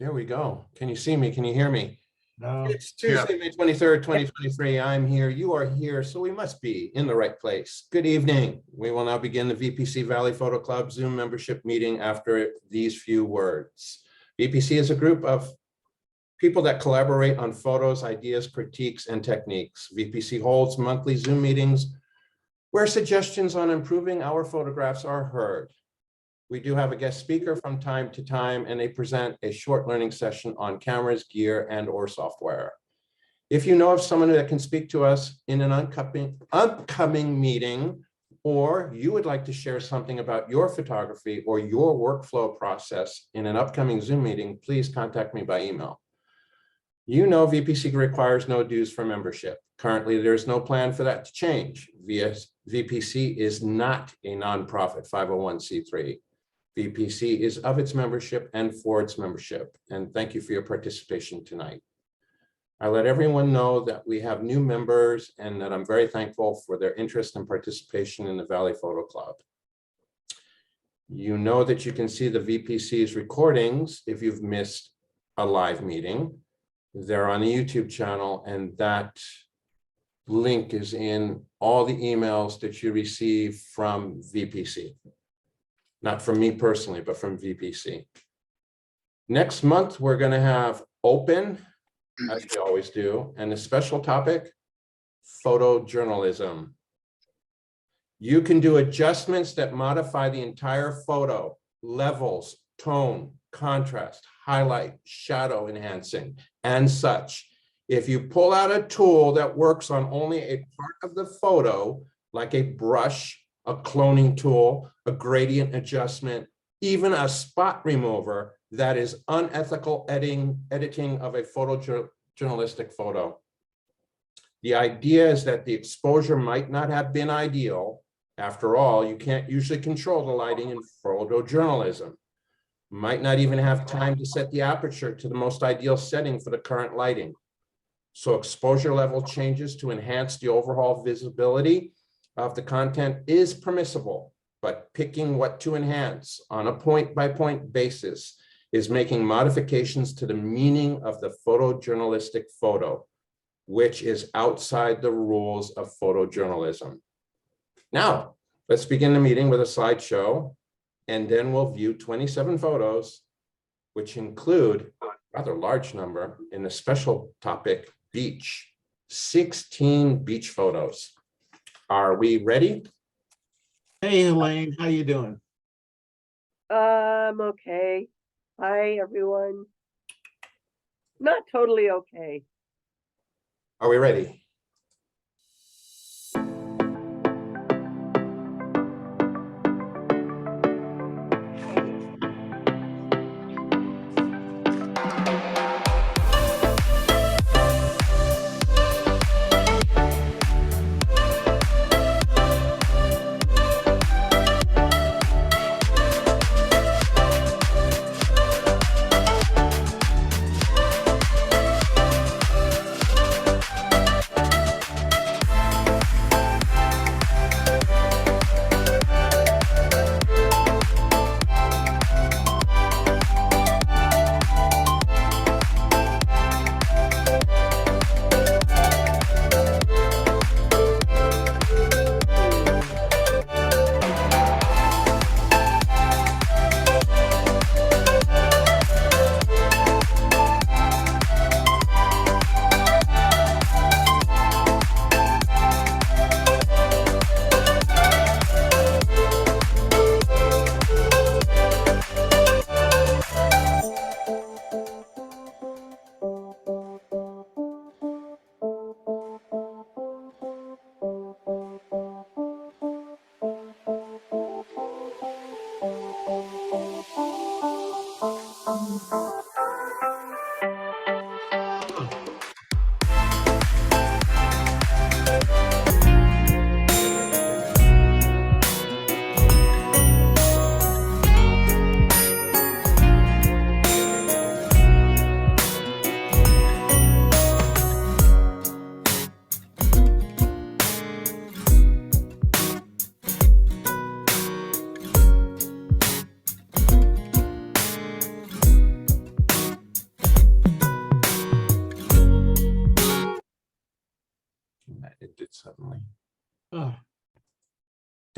There we go. Can you see me? Can you hear me? No. It's Tuesday, May 23rd, 2023. I'm here. You are here. So we must be in the right place. Good evening. We will now begin the VPC Valley Photo Club Zoom membership meeting after these few words. VPC is a group of people that collaborate on photos, ideas, critiques, and techniques. VPC holds monthly Zoom meetings where suggestions on improving our photographs are heard. We do have a guest speaker from time to time, and they present a short learning session on cameras, gear, and/or software. If you know of someone that can speak to us in an upcoming meeting, or you would like to share something about your photography or your workflow process in an upcoming Zoom meeting, please contact me by email. You know VPC requires no dues for membership. Currently, there's no plan for that to change. VPC is not a nonprofit 501c3. VPC is of its membership and for its membership. And thank you for your participation tonight. I let everyone know that we have new members and that I'm very thankful for their interest and participation in the Valley Photo Club. You know that you can see the VPC's recordings if you've missed a live meeting. They're on the YouTube channel, and that link is in all the emails that you receive from VPC. Not from me personally, but from VPC. Next month, we're going to have open, as we always do, and a special topic, photojournalism. You can do adjustments that modify the entire photo, levels, tone, contrast, highlight, shadow enhancing, and such. If you pull out a tool that works on only a part of the photo, like a brush, a cloning tool, a gradient adjustment, even a spot remover, that is unethical editing of a photojournalistic photo. The idea is that the exposure might not have been ideal. After all, you can't usually control the lighting in photojournalism. Might not even have time to set the aperture to the most ideal setting for the current lighting. So exposure level changes to enhance the overall visibility of the content is permissible, but picking what to enhance on a point-by-point basis is making modifications to the meaning of the photojournalistic photo, which is outside the rules of photojournalism. Now, let's begin the meeting with a slideshow, and then we'll view 27 photos, which include a rather large number in the special topic, beach, 16 beach photos. Are we ready? Hey, Elaine, how you doing? Okay. Hi, everyone. Not totally okay. Are we ready?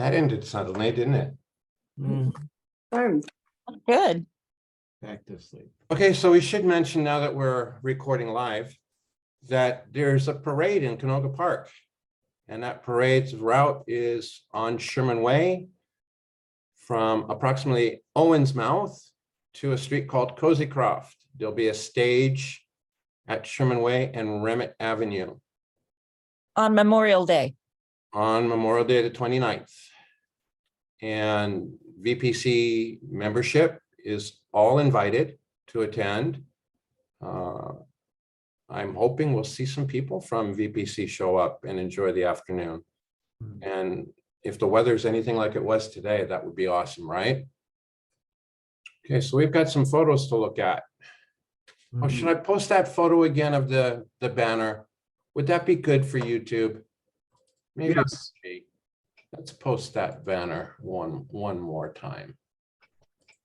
That ended suddenly, didn't it? Mhm. Good. Back to sleep. Okay, so we should mention now that we're recording live, that there's a parade in Canoga Park. And that parade's route is on Sherman Way from approximately Owens Mouth to a street called Cozy Croft. There'll be a stage at Sherman Way and Remit Avenue On Memorial Day. on Memorial Day, the 29th. And VPC membership is all invited to attend. I'm hoping we'll see some people from VPC show up and enjoy the afternoon. And if the weather's anything like it was today, that would be awesome, right? Okay, so we've got some photos to look at. Oh, should I post that photo again of the banner? Would that be good for YouTube? Maybe it Yes. would be. Let's post that banner one more time.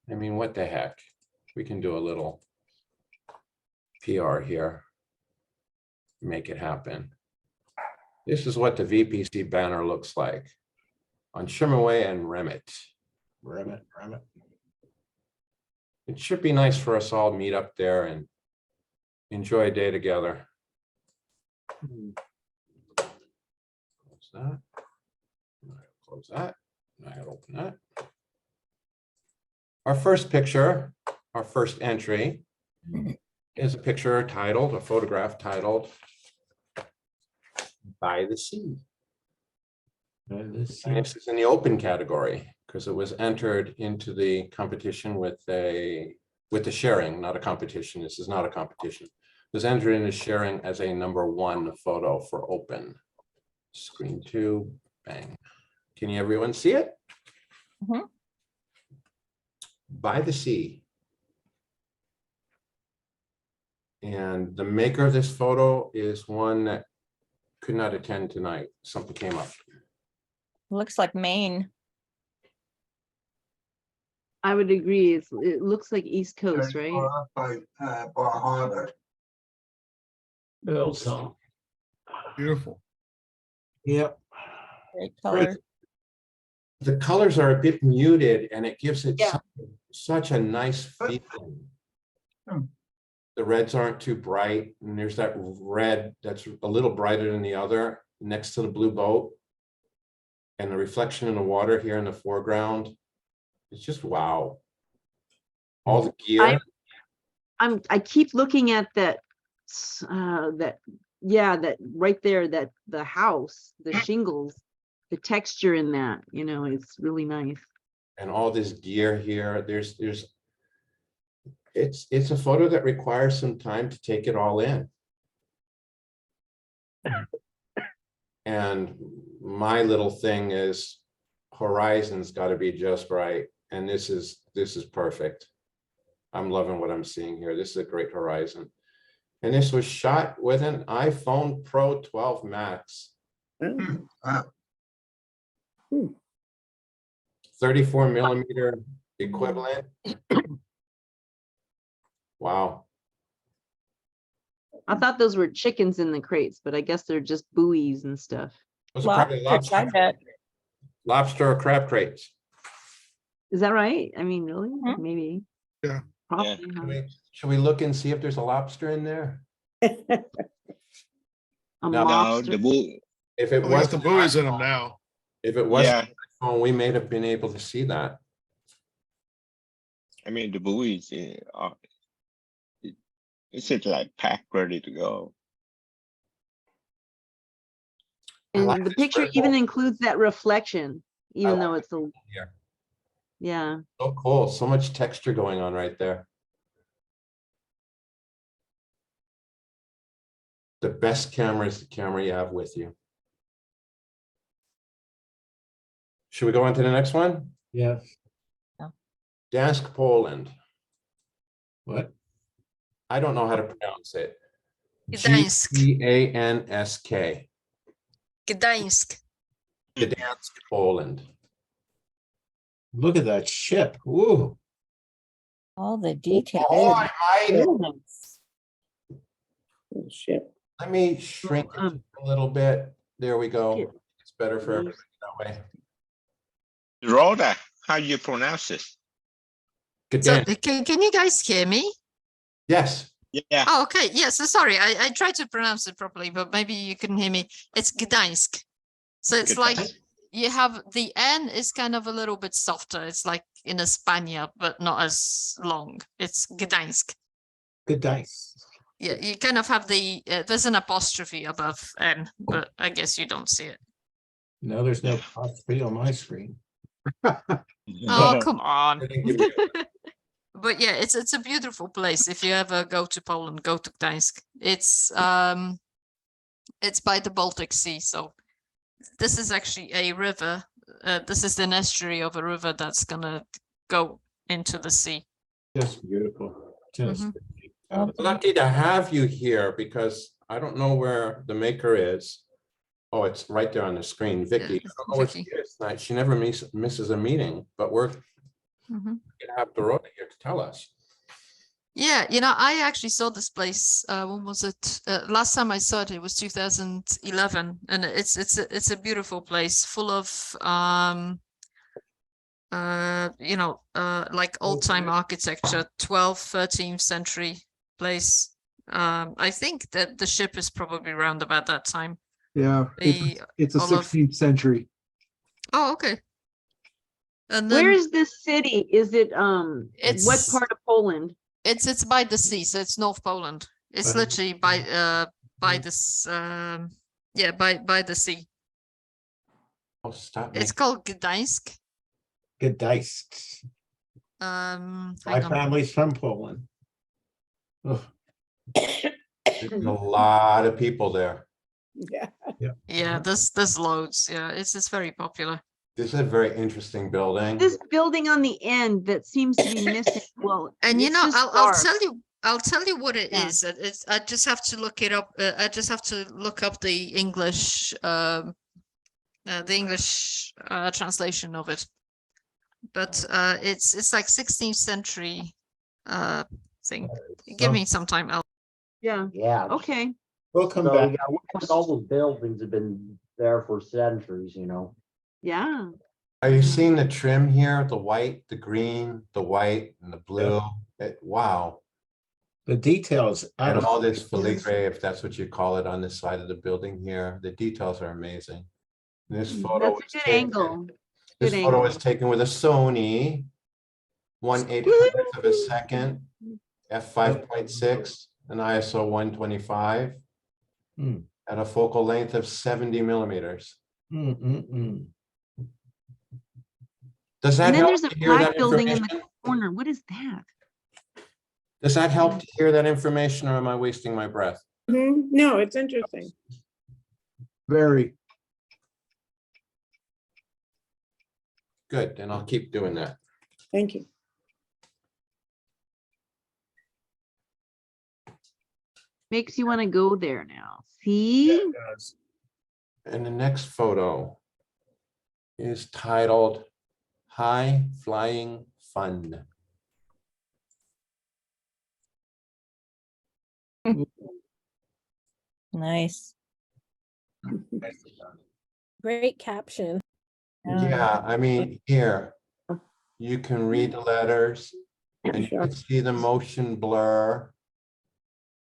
I mean, what the heck? We can do a little PR here. Make it happen. This is what the VPC banner looks like on Sherman Way and Remit. Rabbit. It should be nice for us all to meet up there and enjoy a day together. Close that. Close that. I gotta open that. Our first picture, our first entry, is a picture titled, a photograph titled "By the Sea." And this is in the open category because it was entered into the competition with the sharing, not a competition. This is not a competition. It was entered into sharing as a #1 photo for open. Screen 2, bang. Can everyone see it? Mhm. By the Sea. And the maker of this photo is one that could not attend tonight. Something came up. Looks like Maine. I would agree. It looks like East Coast, right? By Bar Harbor. Hillsong. Beautiful. Yep. Great color. The colors are a bit muted and it gives it Yeah. such a nice feeling. The reds aren't too bright and there's that red that's a little brighter than the other next to the blue boat. And the reflection in the water here in the foreground. It's just wow. All the gear. I keep looking at that right there, that the house, the shingles, the texture in that, it's really nice. And all this gear here, it's a photo that requires some time to take it all in. And my little thing is horizon's got to be just right. And this is perfect. I'm loving what I'm seeing here. This is a great horizon. And this was shot with an iPhone Pro 12 Max. Wow. 34mm equivalent. Wow. I thought those were chickens in the crates, but I guess they're just buoys and stuff. Those are probably I bet. lobster or crab crates. Is that right? I mean, really? Mhm. Maybe. Yeah. Probably, huh? Should we look and see if there's a lobster in there? A No, lobster. the bull. If it Oh, we got was the buoys in them now. If it was Yeah, phone, we may have been able to see that. I mean the buoys. It's like packed, ready to go. I like And the this picture purple. even includes that reflection, even though like it's a, here. yeah. So cool. So much texture going on right there. The best camera is the camera you have with you. Should we go on to the next one? Yes. Dansk, Poland. What? I don't know how to pronounce it. Gdańsk. Gdansk. Gdańsk. Gdansk, Poland. Look at that ship. Ooh. All the details. Oh, I might. Shit. Let me shrink it a little bit. There we go. Shit. It's better for everybody that way. Rhoda, how you pronounce it? Good So day. can you guys hear me? Yes, Yeah, Oh, okay. Yes. So sorry. I tried to pronounce it properly, but maybe you couldn't hear me. It's Gdańsk. So it's like Gdańsk. you have the N is kind of a little bit softer. It's like in a Spania, but not as long. It's Gdańsk. Good dice. Yeah, you kind of have the there's an apostrophe above N, but I guess you don't see it. No, there's no apostrophe on my screen. Oh, come on. I didn't give you- But yeah, it's a beautiful place. If you ever go to Poland, go to Gdańsk. It's by the Baltic Sea. So this is actually a river. This is an estuary of a river that's gonna go into the sea. Just beautiful. Just. Mhm. lucky to have you here because I don't know where the maker is. Oh, it's right there on the screen, Vicky. I don't know where she Vicky. is tonight. She never misses a meeting, but we're Mhm. gonna have Dorota here to tell us. Yeah, you know, I actually saw this place. When was it? Last time I saw it, it was 2011, and it's a beautiful place, full of like old time architecture, 12th, 13th century place. I think that the ship is probably around about that time. Yeah, it's a all of- 16th century. Oh, okay. And then Where is this city? Is it, what It's- part of Poland? it's by the sea, so it's North Poland. It's Right. literally by this yeah, by the sea. Oh, stop me. It's called Gdańsk. Good dice. Hang My on. family's from Poland. Oh, There's a lot of people there. Yeah. Yeah, there's loads. Yeah, it's very popular. This is a very interesting building. This building on the end that seems to be missing, well. And you it's know, just I'll dark. I'll tell you what it Yeah. is. It's I just have to look it up. I just have to look up the English translation of it. But it's like 16th century thing. Give me some time. Yeah, Yeah. okay. We'll come So, back. yeah, all those buildings have been there for centuries, you know. Yeah, Are you seeing the trim here? The white, the green, the white and the blue? Wow. The details. out And of- all this filigree, if that's what you call it, on this side of the building here. The details are amazing. This photo that's was a good taken- angle. This Good photo angle. was taken with a Sony 1/800th of a second, f5.6, an ISO 125, Hmm. at a focal length of 70 millimeters. Does that And then help there's a to hear black that building in the information? corner. What is that? Does that help to hear that information, or am I wasting my breath? No, it's interesting. Very. Good, then I'll keep doing that. Thank you. Makes you want to go there now. See? And the next photo is titled High Flying Fun. Nice. Great caption. Yeah, I mean, here, you can read the letters and you can see the motion blur.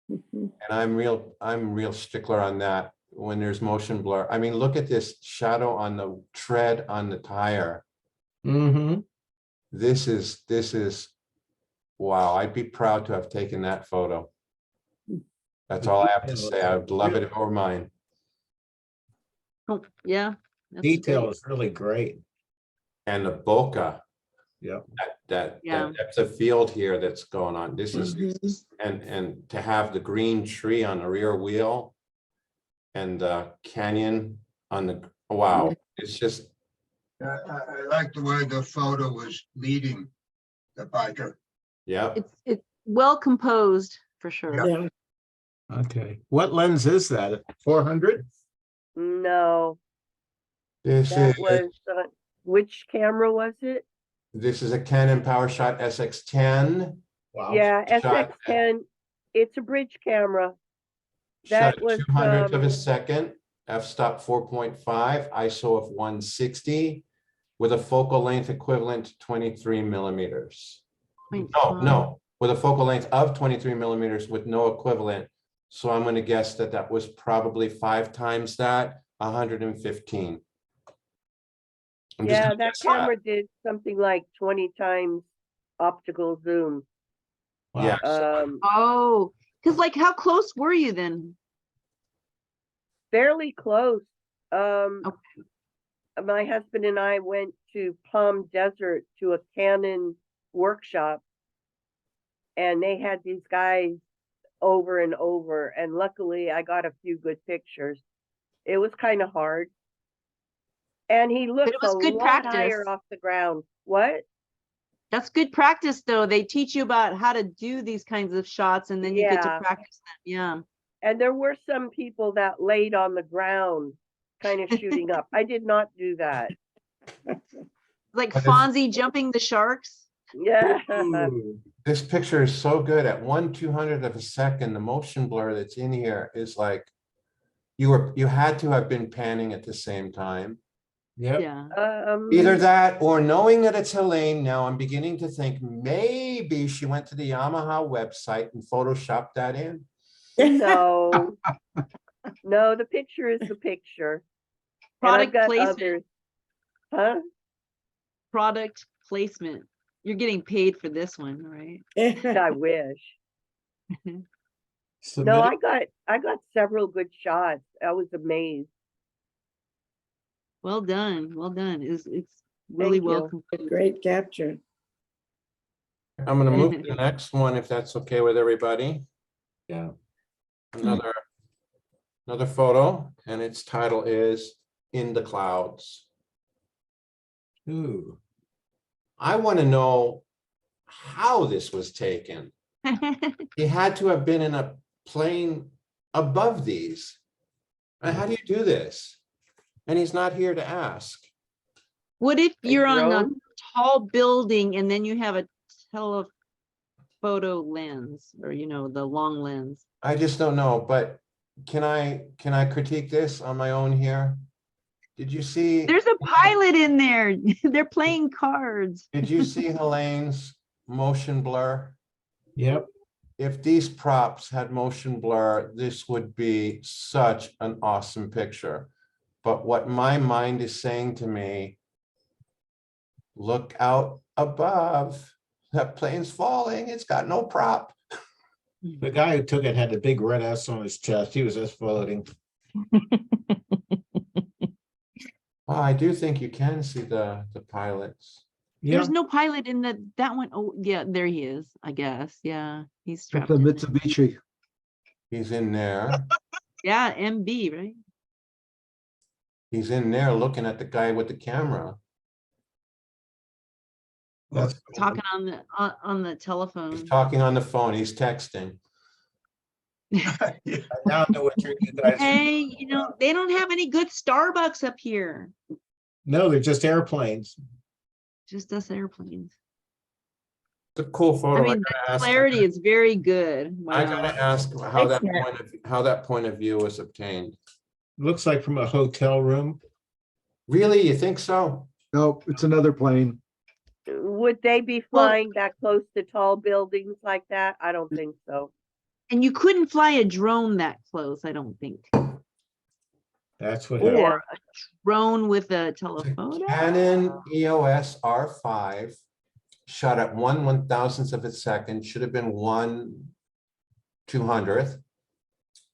And I'm real stickler on that when there's motion blur. I mean, look at this shadow on the tread on the tire. Mm-hmm. This is, wow, I'd be proud to have taken that photo. That's all I have to say. I would love it over mine. Oh, yeah. that's Detail great. is really great. And the bokeh, Yeah. that Yeah. depth of field here that's going on. This is, and to have the green tree on the rear wheel and the canyon on the, wow, it's just, I like the way the photo was leading the biker. yeah. It's well composed for sure. Yeah. Okay. What lens is that? 400? No, This that is, was, which camera was it? this is a Canon PowerShot SX10. Wow. Yeah, shot SX10. It's a bridge camera. Shot That at was, 200th of a second, f-stop 4.5, ISO of 160. with a focal length equivalent to 23 millimeters. No, 0.5. no, with a focal length of 23 millimeters with no equivalent. So I'm going to guess that that was probably 5 times that, 115. I'm just Yeah, gonna that guess camera did something like 20 times optical zoom. Yeah. Oh, because like how close were you then? Fairly close. Okay. My husband and I went to Palm Desert to a Canon workshop, and they had these guys over and over, and luckily I got a few good pictures. It was kind of hard. And he looks it was a good lot practice. higher off the ground. What? That's good practice though. They teach you about how to do these kinds of shots and then you get to Yeah. practice them. Yeah. And there were some people that laid on the ground kind of shooting up. I did not do that. Like But if- Fonzie jumping the sharks. Yeah. Ooh. This picture is so good. At 1/200th of a second, the motion blur that's in here is like you had to have been panning at the same time. Yep. Yeah. Either that or knowing that it's Helene, now I'm beginning to think maybe she went to the Yamaha website and photoshopped that in. No. No, the picture is the picture. And I've Product got placement. others. Huh? Product placement. You're getting paid for this one, right? I wish. No, Submit I got several good shots. I was amazed. Well done. Well done. It's really Thank well. you. Great capture. I'm going to move to the next one if that's okay with everybody. Yeah. Another photo, and its title is In the Clouds. Ooh. I want to know how this was taken. He had to have been in a plane above these. How do you do this? And he's not here to ask. What if you're on a drone? tall building and then you have a telephoto lens or, you know, the long lens? I just don't know, but can I critique this on my own here? Did you see? There's a pilot in there. They're playing cards. Did you see Helene's motion blur? Yep. If these props had motion blur, this would be such an awesome picture. But what my mind is saying to me, look out above. That plane's falling. It's got no prop. The guy who took it had a big red S on his chest. He was just floating. Well, I do think you can see the pilots. Yeah. There's no pilot in that one. Oh, yeah, there he is, I guess. Yeah, he's It's strapped a in there. Mitsubishi. He's in there. Yeah, MB, right? He's in there looking at the guy with the camera. That's Talking on the He's telephone. talking on the phone. He's texting. I now know what you guys. Hey, you know, they don't have any good Starbucks up here. No, they're just airplanes. Just us airplanes. It's a cool photo. I mean, the clarity is very good. I Wow. gotta ask how Thanks, that point of view was obtained. Looks like from a hotel room. Really, you think so? Nope, it's another plane. Would they be flying that close to tall buildings like that? I don't think so. And you couldn't fly a drone that close, I don't think. That's what Or happened. Or a drone with a It's a telephoto. Canon EOS R5 shot at 1/1000th of a second, should have been 1/200th,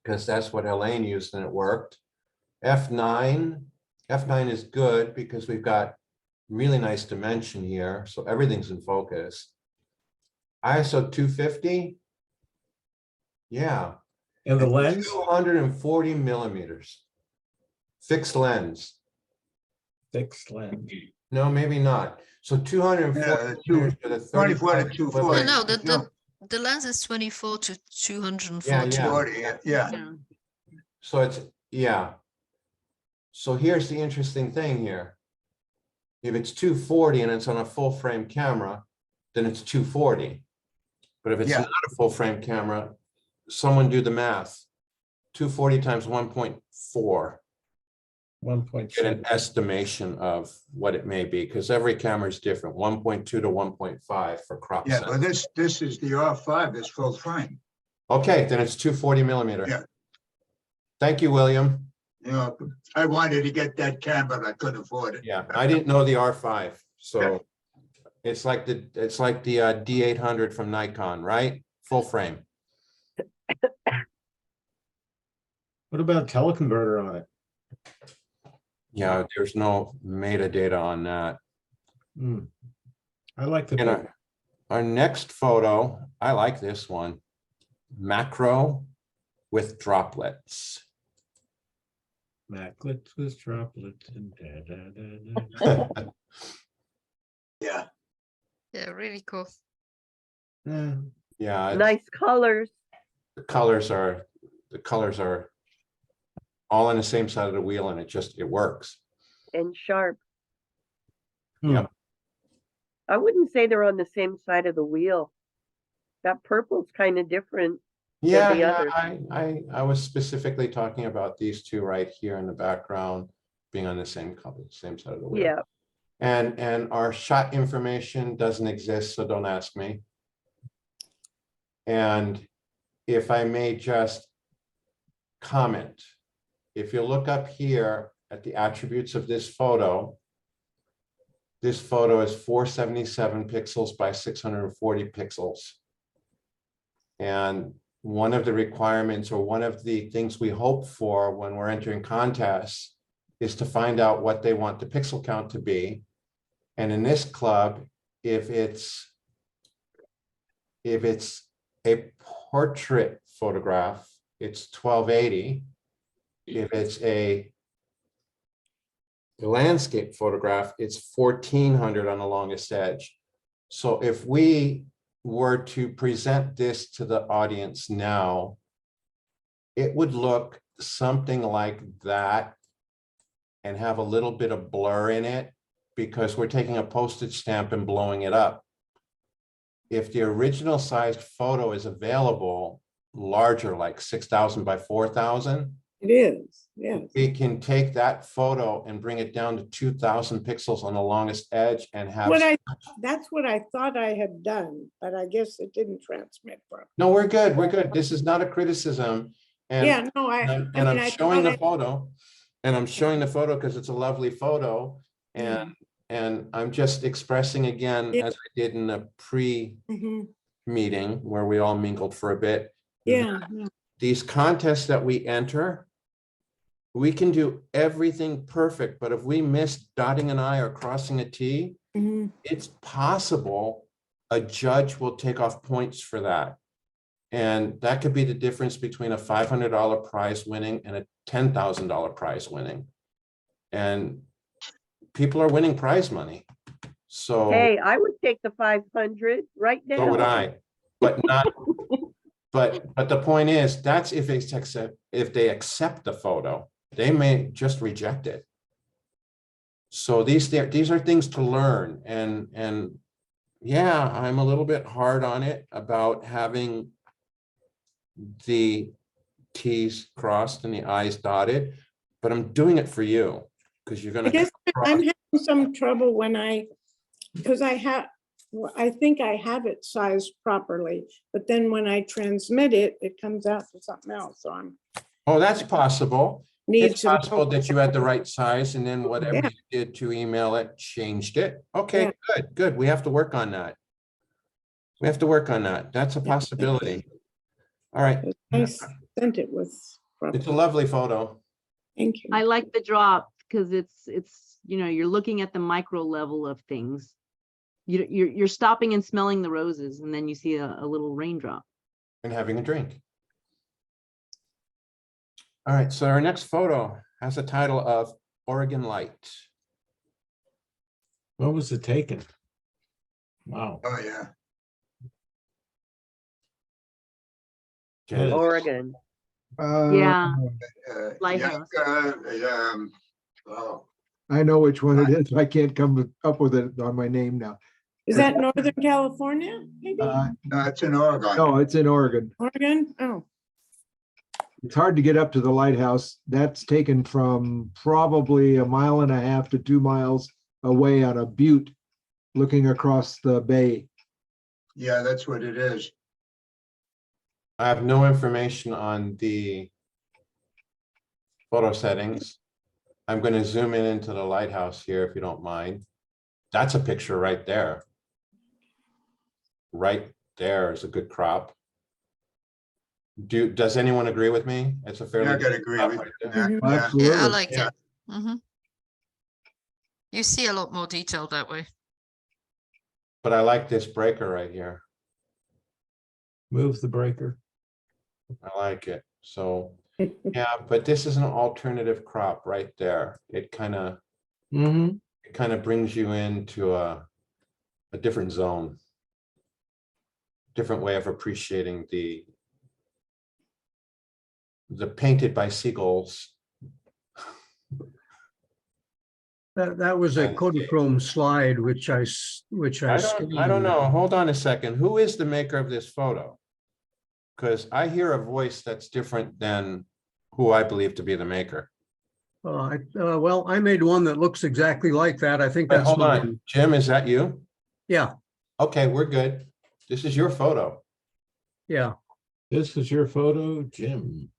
because that's what Helene used and it worked. F9 is good because we've got really nice dimension here, so everything's in focus. ISO 250. Yeah. And the lens? 240 millimeters. Fixed lens. Fixed lens. No, maybe not. So 240 Yeah, millimeters with a 24 to 35 240. No, equivalent. no, the lens is 24 to 240. Yeah. 40, yeah. Yeah. So it's, yeah. So here's the interesting thing here. If it's 240 and it's on a full frame camera, then it's 240. But if it's Yeah. not a full frame camera, someone do the math. 240 times 1.4. get an estimation of what it may be, because every camera is different, 1.2 to 1.5 for crop Yeah, sense. but this is the R5, it's full frame. Okay, then it's 240 millimeter. Yeah. Thank you, William. You know, I wanted to get that camera, I couldn't afford it. Yeah, I didn't know the R5, so it's like the D800 from Nikon, right? Full frame. What about teleconverter on it? Yeah, there's no metadata on that. Hmm. I like the. And our next photo, I like this one. Macro with droplets. Maclets with droplets and da. Yeah, Yeah, really cool. Yeah. Yeah, Nice colors. the colors are all on the same side of the wheel, and it works. And sharp. Yeah. I wouldn't say they're on the same side of the wheel. That purple's kind of different. Yeah, the yeah, other. I was specifically talking about these two right here in the background being on the same color, same side of the wheel. Yeah, And our shot information doesn't exist, so don't ask me. And if I may just comment, if you look up here at the attributes of this photo is 477 pixels by 640 pixels. And one of the requirements, or one of the things we hope for when we're entering contests, is to find out what they want the pixel count to be. And in this club, if it's a portrait photograph, it's 1280. If it's a landscape photograph, it's 1400 on the longest edge. So if we were to present this to the audience now, it would look something like that and have a little bit of blur in it, because we're taking a postage stamp and blowing it up. If the original sized photo is available, larger, like 6,000 by 4,000, It is, yes. we can take that photo and bring it down to 2,000 pixels on the longest edge and have. That's what I thought I had done, but I guess it didn't transmit properly. No, we're good. We're good. This is not a criticism. And, Yeah, no, I'm showing the photo, and I'm showing the photo because it's a lovely photo. And I'm just expressing again, Yeah. as I did in the pre-meeting Mhm. where we all mingled for a bit. Yeah, These contests that we enter, we can do everything perfect, but if we miss dotting an I or crossing a T, mhm. it's possible a judge will take off points for that. And that could be the difference between a $500 prize winning and a $10,000 prize winning. And people are winning prize money. So hey, I would take the 500 right now. so would I, but not, but the point is, that's if they accept the photo. They may just reject it. So these are things to learn, and yeah, I'm a little bit hard on it about having the T's crossed and the I's dotted, but I'm doing it for you because you're I gonna. guess I'm having some trouble when because I think I have it sized properly, but then when I transmit it, it comes out to something else, so Oh, that's possible. need It's some possible help. that you had the right size and then whatever Yeah. you did to email it, changed it. Okay, Yeah. good. We have to work on that. That's a Yeah. possibility. All right. I sent it with. It's a lovely photo. Thank you. I like the drop because it's, you're looking at the micro level of things. You're stopping and smelling the roses, and then you see a little raindrop. And having a drink. All right, so our next photo has a title of Oregon Light. What was it taken? Wow. oh, yeah. Okay. Oregon. Yeah, Uh, Lighthouse. Oh, I know which one it is. I can't come up with it on my name now. Is that Northern California, maybe? Uh, no, it's in Oregon. No, it's in Oregon. Oregon? Oh, it's hard to get up to the lighthouse. That's taken from probably 1.5 to 2 miles away on a butte looking across the bay. Yeah, that's what it is. I have no information on the photo settings. I'm going to zoom in into the lighthouse here, if you don't mind. That's a picture right there. Right there is a good crop. Does anyone agree with me? It's a fairly. Yeah, I gotta good agree crop with right you. there. Yeah, Yeah, I Absolutely. like Yeah. it. You see a lot more detail that way. But I like this breaker right here. Move the breaker. I like it. So, yeah, but this is an alternative crop right there. It kind of brings you into a different zone. Different way of appreciating the painted by seagulls. That was a And- Kodachrome slide, which I I don't know. Hold on a second. Who is the maker of this photo? Because I hear a voice that's different than who I believe to be the maker. Well, I made one that looks exactly like that. I think But that's hold mine. on, Jim, is that you? Yeah, Okay, we're good. This is your photo. yeah. This is your photo, Jim.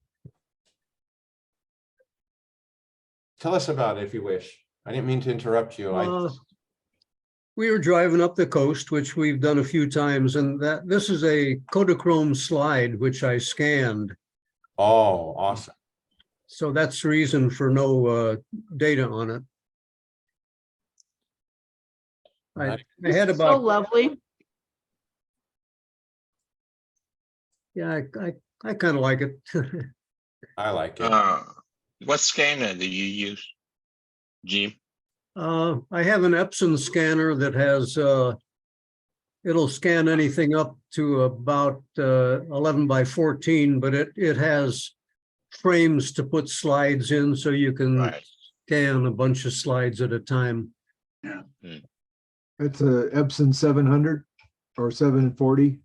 Tell us about it if you wish. I didn't mean to interrupt you. We were driving up the coast, which we've done a few times, and this is a Kodachrome slide, which I scanned. Oh, awesome. So that's the reason for no data on it. I had So about, lovely. yeah, I kind of like it. I like it. What scanner do you use, Jim? I have an Epson scanner that has, it'll scan anything up to about 11 by 14, but it has frames to put slides in, so you can Right. scan a bunch of slides at a time. It's a Epson 700 or 740.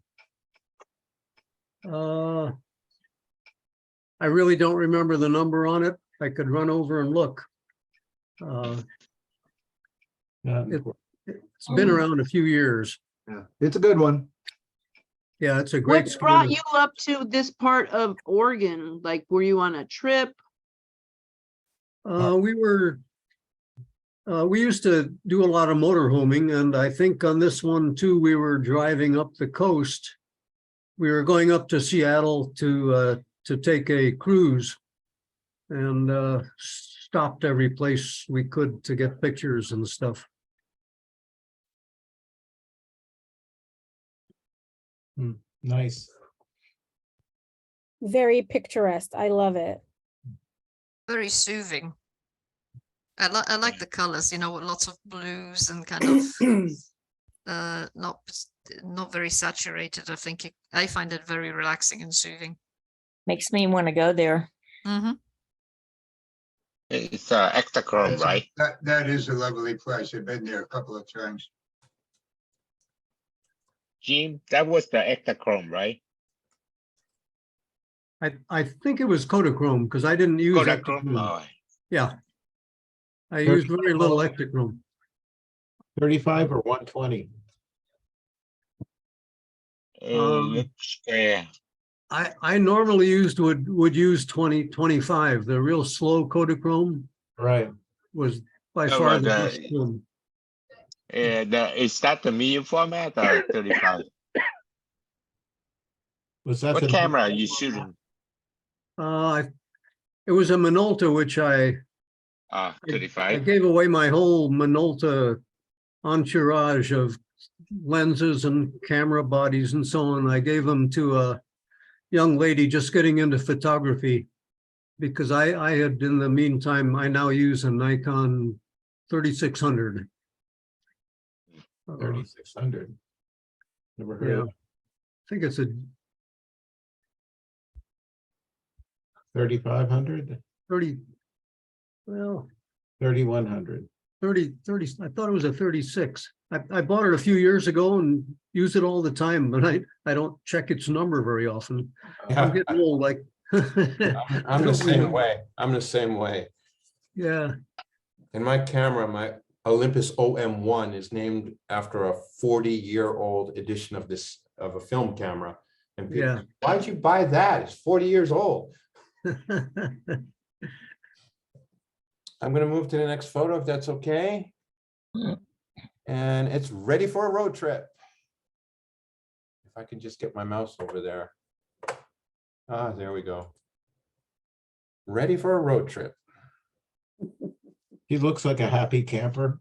I really don't remember the number on it. I could run over and look. It's been around a few years. Yeah, it's a good one. Yeah, it's a great What brought scanner. you up to this part of Oregon? Like, were you on a trip? We used to do a lot of motorhoming, and I think on this one too, we were driving up the coast. We were going up to Seattle to take a cruise, and stopped every place we could to get pictures and stuff. Nice. Very picturesque. I love it. Very soothing. I like the colors, you know, with lots of blues and kind of not very saturated. I find it very relaxing and soothing. Makes me want to go there. It's Ektachrome, right? That is a lovely place. I've been there a couple of times. Jim, that was the Ektachrome, right? I think it was Kodachrome because I didn't use Kodachrome. Ektachrome. Oh, Yeah. I used very little Ektachrome. 35 or 120? looks, I normally would use 25. The real slow Kodachrome Right. was by Oh, far well, the best one. is that the medium format or 35? Was that What the camera are you shooting? It was a Minolta, which I 35. gave away my whole Minolta entourage of lenses and camera bodies and so on. I gave them to a young lady just getting into photography because I had, in the meantime, I now use a Nikon 3600. 3600. Never heard Yeah, of I think it's a 3500, 30, well, 3100. 30, I thought it was a 36. I bought it a few years ago and use it all the time, but I don't check its number very often. I'm getting old. I'm the same way. I'm the same way. Yeah, And my camera, my Olympus OM1 is named after a 40-year-old edition of a film camera. And people, yeah. why'd you buy that? It's 40 years old. I'm going to move to the next photo if that's okay. And it's ready for a road trip. If I can just get my mouse over there. Ah, there we go. Ready for a road trip. He looks like a happy camper.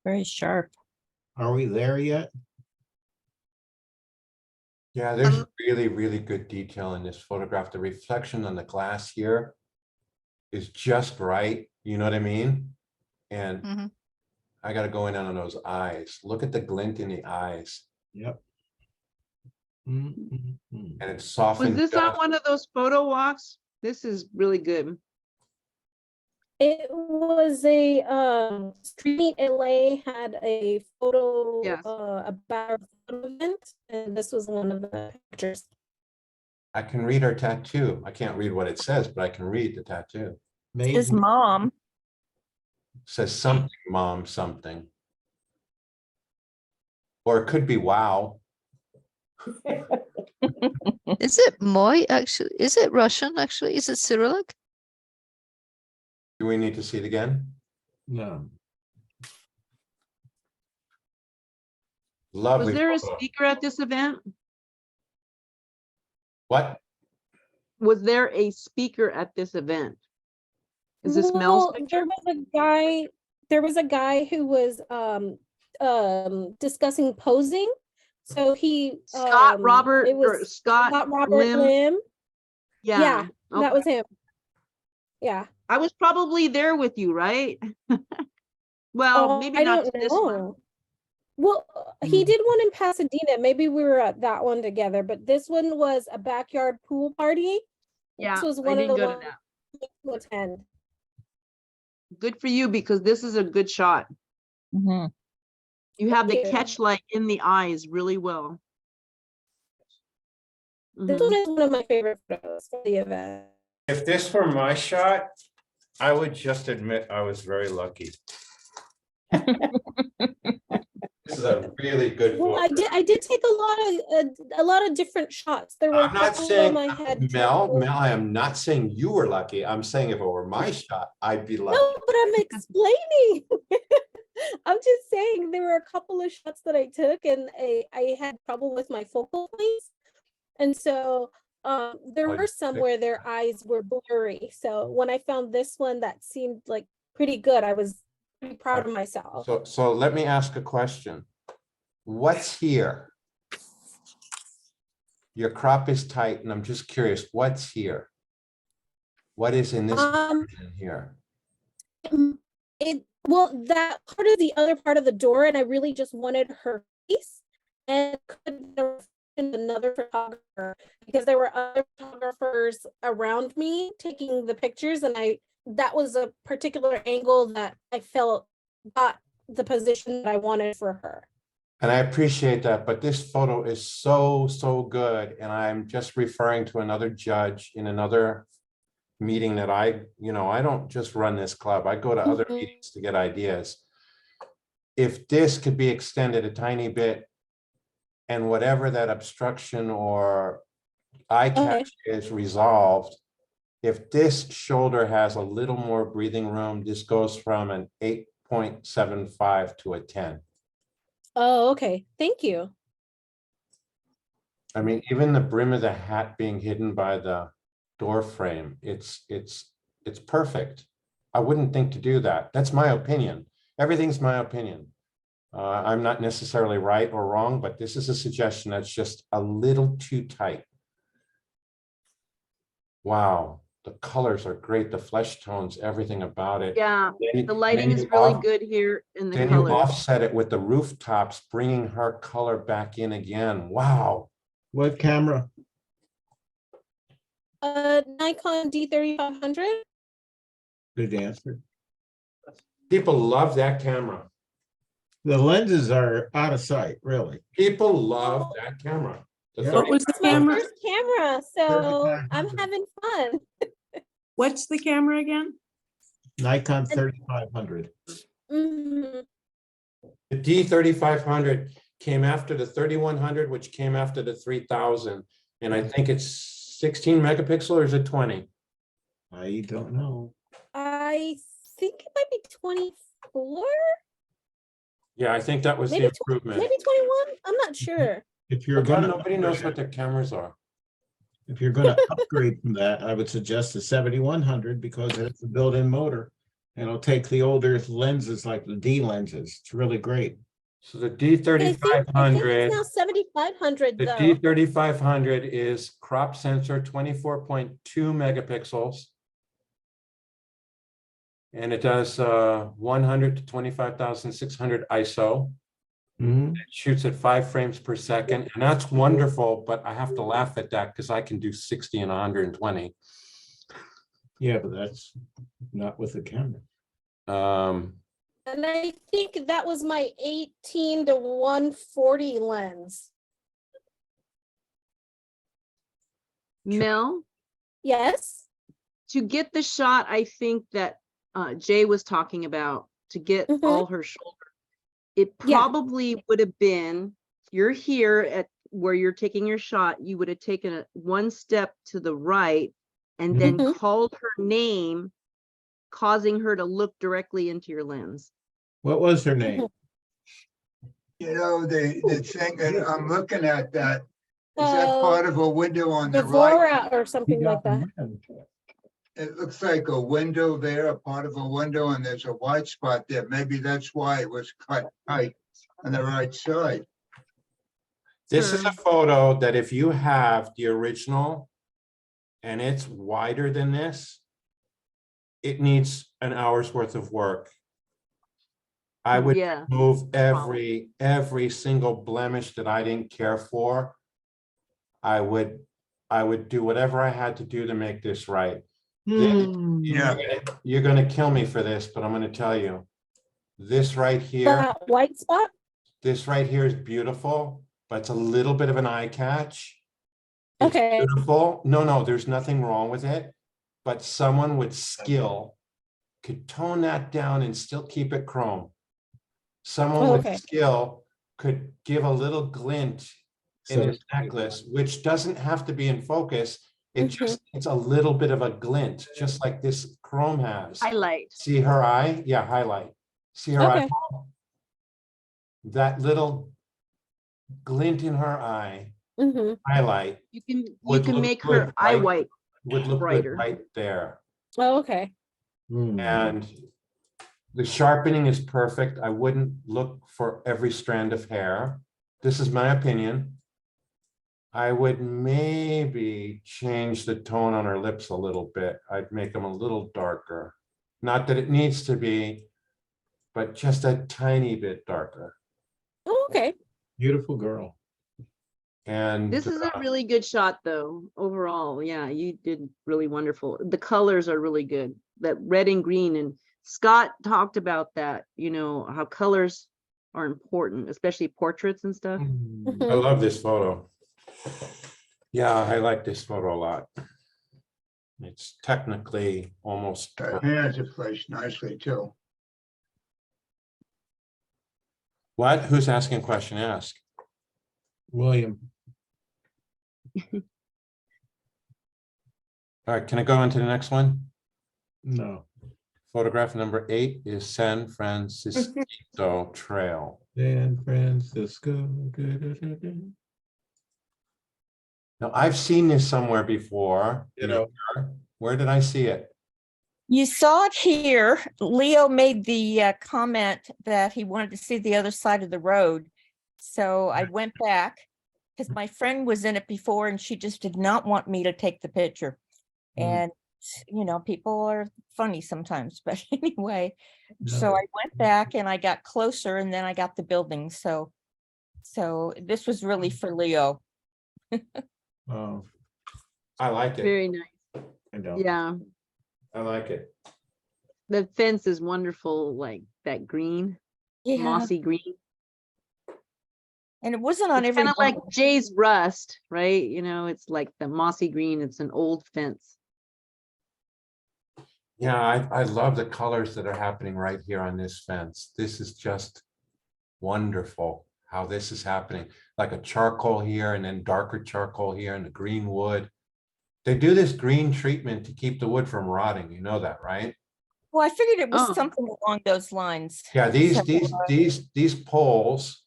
Very sharp. Are we there yet? Yeah, there's really, really good detail in this photograph. The reflection on the glass here is just right. You know what I mean? And Mhm. I got to go in on those eyes. Look at the glint in the eyes. Yep. And it's Was softened. this on just- one of those photo walks? This is really good. It was a Street LA had a photo Yes. about a photo event, and this was one of the pictures. I can read her tattoo. I can't read what it says, but I can read the tattoo. His mom. It says something, mom, something. Or it could be wow. Is it Moi actually? Is it Russian actually? Is it Cyrillic? Do we need to see it again? No. Lovely. Was there a photo. speaker at this event? What? Was there a speaker at this event? Is this Mel's Well, picture? there was a guy who was discussing posing. So he Scott Robert it or was Scott Robert Lim? Lim. Yeah. That was him. Yeah. I was probably there with you, right? Well, maybe I not don't this one. know. Well, he Hmm. did one in Pasadena. Maybe we were at that one together, but this one was a backyard pool party. Yeah, This was I one of didn't the go to ones that. to attend. Good for you because this is a good shot. Mhm. You have the Thank you. catch light in the eyes really well. This Mhm. one is one of my favorite photos for the event. If this were my shot, I would just admit I was very lucky. This is a really good Well, photo. I did take a lot of different shots. There were I'm not a couple of saying, them I had Mel, trouble- I am not saying you were lucky. I'm saying if it were my shot, I'd be lucky. No, but I'm explaining. I'm just saying there were a couple of shots that I took and I had trouble with my focal points. And so there Oh, were some where their eyes were blurry. So when I found this one that seemed like pretty good, I was pretty proud of myself. So let me ask a question. What's here? Your crop is tight and I'm just curious, what's here? What is in this version here? That part is the other part of the door, and I really just wanted her face and couldn't another photographer because there were other photographers around me taking the pictures, and that was a particular angle that I felt got the position that I wanted for her. And I appreciate that, but this photo is so, so good. And I'm just referring to another judge in another meeting that I don't just run this club. I go to other meetings to get ideas. If this could be extended a tiny bit and whatever that obstruction or eye catch is resolved, if this shoulder has a little more breathing room, this goes from an 8.75 to a 10. Oh, okay. Thank you. I mean, even the brim of the hat being hidden by the door frame, it's perfect. I wouldn't think to do that. That's my opinion. Everything's my opinion. I'm not necessarily right or wrong, but this is a suggestion that's just a little too tight. Wow, the colors are great. The flesh tones, everything about it. Yeah, Then- the lighting then is you really off- good here in the Then you color. offset it with the rooftops, bringing her color back in again. Wow. What camera? Nikon D3500. Good answer. People love that camera. The lenses are out of sight, really. People love that camera. The Yeah. 30 What was the It's my camera? first camera, so I'm 3500. having fun. What's the camera again? Nikon 3500. Mhm. The D3500 came after the 3100, which came after the 3000. And I think it's 16 megapixel or is it 20? I don't know. I think it might be 24, Yeah, I think that was the maybe improvement. maybe 21. I'm not sure. If you're But now gonna nobody knows what their cameras are. if you're gonna upgrade from that, I would suggest the 7100 because it has a built-in motor. And it'll take the older lenses like the D lenses. It's really great. So the I think it's now D3500, 7500 the though. D3500 is crop sensor 24.2 megapixels. And it does 100 to 25,600 ISO. Mhm. It shoots at 5 frames per second, and that's wonderful, but I have to laugh at that because I can do 60 and 120. Yeah, but that's not with the camera. And I think that was my 18 to 140 lens. Mel, Yes. to get the shot, I think that Jay was talking about, to get Mhm. all her shoulder, it Yeah. probably would have been, you're here at where you're taking your shot, you would have taken it one step to the right and then Mhm. called her name, causing her to look directly into your lens. What was her name? You know, the thing, and I'm looking at that, is that part of a window on the right? Devora or something like that. It looks like a window there, a part of a window, and there's a white spot there. Maybe that's why it was cut tight on the right side. This is a photo that if you have the original and it's wider than this, it needs an hour's worth of work. I would Yeah. remove every single blemish that I didn't care for. I would do whatever I had to do to make this right. Yeah. You're gonna kill me for this, but I'm gonna tell you. This right here, That white spot. this right here is beautiful, but it's a little bit of an eye catch. It's Okay. beautiful. No, there's nothing wrong with it. But someone with skill could tone that down and still keep it chrome. Someone with Okay. skill could give a little glint in So- this necklace, which doesn't have to be in focus. It Mhm. just, it's a little bit of a glint, just like this chrome has. Highlight. See her eye? Yeah, highlight. See her Okay. eye? That little glint in her eye, Mhm. highlight, You would can look make her good eye right- white. would look good brighter. right there. Oh, okay. And the sharpening is perfect. I wouldn't look for every strand of hair. This is my opinion. I would maybe change the tone on her lips a little bit. I'd make them a little darker. Not that it needs to be, but just a tiny bit darker. Oh, okay. Beautiful girl. And This is a really good shot though, overall. Yeah, you did really wonderful. The colors are really good. That red and green, and Scott talked about that, how colors are important, especially portraits and stuff. I love this photo. Yeah, I like this photo a lot. It's technically almost. The hands are placed nicely too. What? Who's asking a question? Ask. William. All right, can I go on to the next one? No. Photograph number 8 is San Francisco Trail. San Francisco. Now, I've seen this somewhere before. Where did I see it? You saw it here. Leo made the comment that he wanted to see the other side of the road. So I went back because my friend was in it before and she just did not want me to take the picture. And, people are funny sometimes, but anyway, so I went back and I got closer and then I got the building. So this was really for Leo. Oh, I like it. Very nice. I know. Yeah, I like it. the fence is wonderful, like that green. Yeah, mossy green. and it wasn't on It's every kind of one. like Jay's rust, right? You know, it's like the mossy green. It's an old fence. Yeah, I love the colors that are happening right here on this fence. This is just wonderful how this is happening. Like a charcoal here and then darker charcoal here and the green wood. They do this green treatment to keep the wood from rotting. You know that, right? Well, I figured it was Oh. something along those lines. Yeah, So, these poles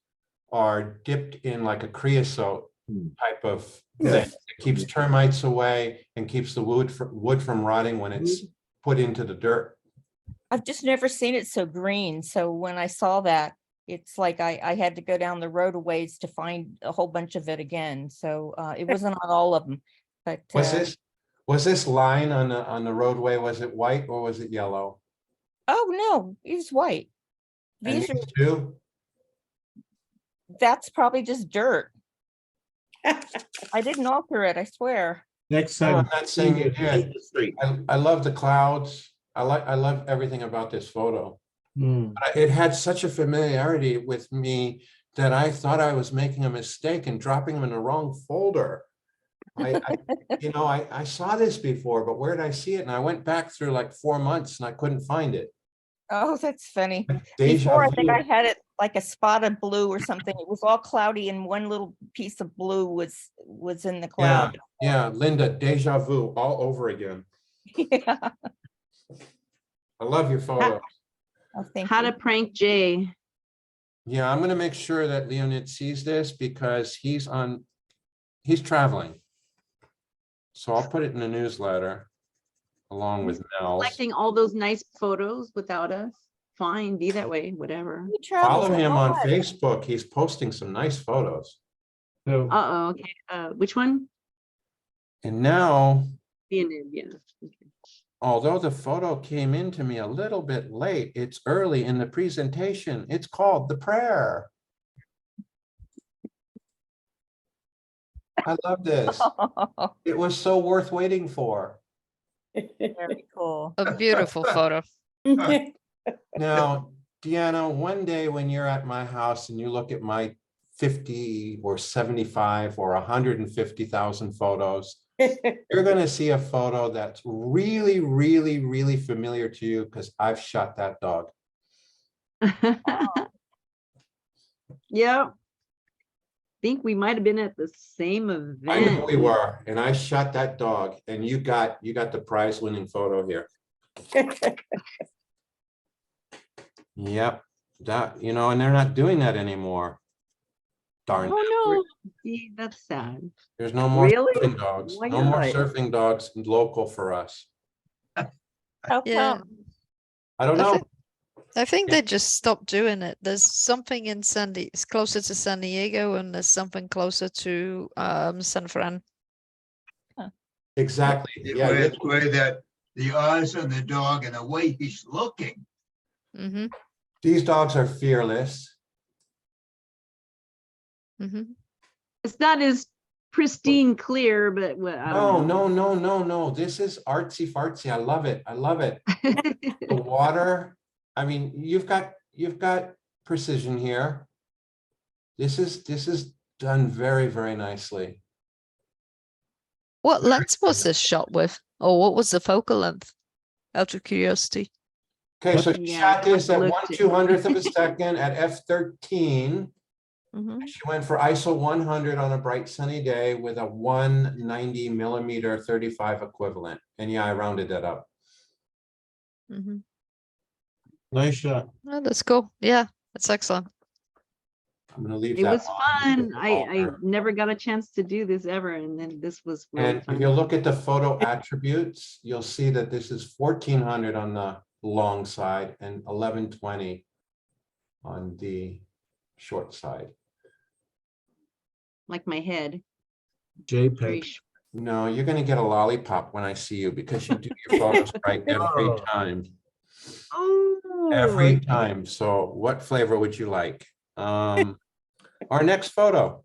are dipped in like a creosote type of thing. It keeps termites away and keeps the wood from rotting when it's put into the dirt. I've just never seen it so green. So when I saw that, it's like I had to go down the road a ways to find a whole bunch of it again. So it wasn't on all of them, but Was this line on the roadway, was it white or was it yellow? oh no, it was white. And These are, these two? that's probably just dirt. I didn't alter it, I swear. Next No, time. I'm not saying you did. Paint the street. I love the clouds. I love everything about this photo. Hmm. It had such a familiarity with me that I thought I was making a mistake and dropping them in the wrong folder. I saw this before, but where did I see it? And I went back through like 4 months and I couldn't find it. Oh, that's funny. Deja Before, I think vu. I had it like a spot of blue or something. It was all cloudy and one little piece of blue was in the Yeah, cloud. yeah, Linda, deja vu all over again. Yeah. I love your photo. Oh, thank How you. to prank Jay. Yeah, I'm gonna make sure that Leonid sees this because he's traveling. So I'll put it in the newsletter along with Mel's. Collecting all those nice photos without us. Fine, be that way, whatever. He travels Follow a him on lot. Facebook. He's posting some nice photos. So Uh-oh, okay. Which one? And now, Leonid, yeah. Okay. although the photo came in to me a little bit late, it's early in the presentation. It's called The Prayer. I love this. It was so worth waiting for. Very cool. A beautiful photo. Now, Deanna, one day when you're at my house and you look at my 50 or 75 or 150,000 photos, you're going to see a photo that's really, really, really familiar to you because I've shot that dog. Yeah. Think we might have been at the same event. I know we were, and I shot that dog, and you got the prize-winning photo here. Yep, that, and they're not doing that anymore. Darn. Oh no, see, that's sad. There's no more Really? surfing dogs. Why No more not? surfing dogs local for us. How Yeah. come? I don't know. I think they just stopped doing it. There's something in it's closer to San Diego, and there's something closer to San Fran. Exactly. Yeah. Where that the eyes on the dog and the way he's looking. Mm-hmm. These dogs are fearless. Mm-hmm. It's not as pristine clear, but what I No, don't no. This is artsy fartsy. I love it. I love it. The water. I mean, you've got precision here. This is done very, very nicely. What lens was this shot with? Or what was the focal length? Out of curiosity. Okay, so she Yeah, shot this at looked it. 1/200th of a second at f13. Mm-hmm. She went for ISO 100 on a bright sunny day with a 190 millimeter 35 equivalent. And yeah, I rounded that up. Mm-hmm. Nice shot. Oh, that's cool. Yeah, that's excellent. I'm gonna leave It that. was on. fun. I never got a chance to do this ever, and then this was really And if fun. you look at the photo attributes, you'll see that this is 1400 on the long side and 1120 on the short side. Like my head. JPEG. Very sh- No, you're gonna get a lollipop when I see you because you do your photos right every Oh. time. Oh, Every okay. time. So what flavor would you like? Our next photo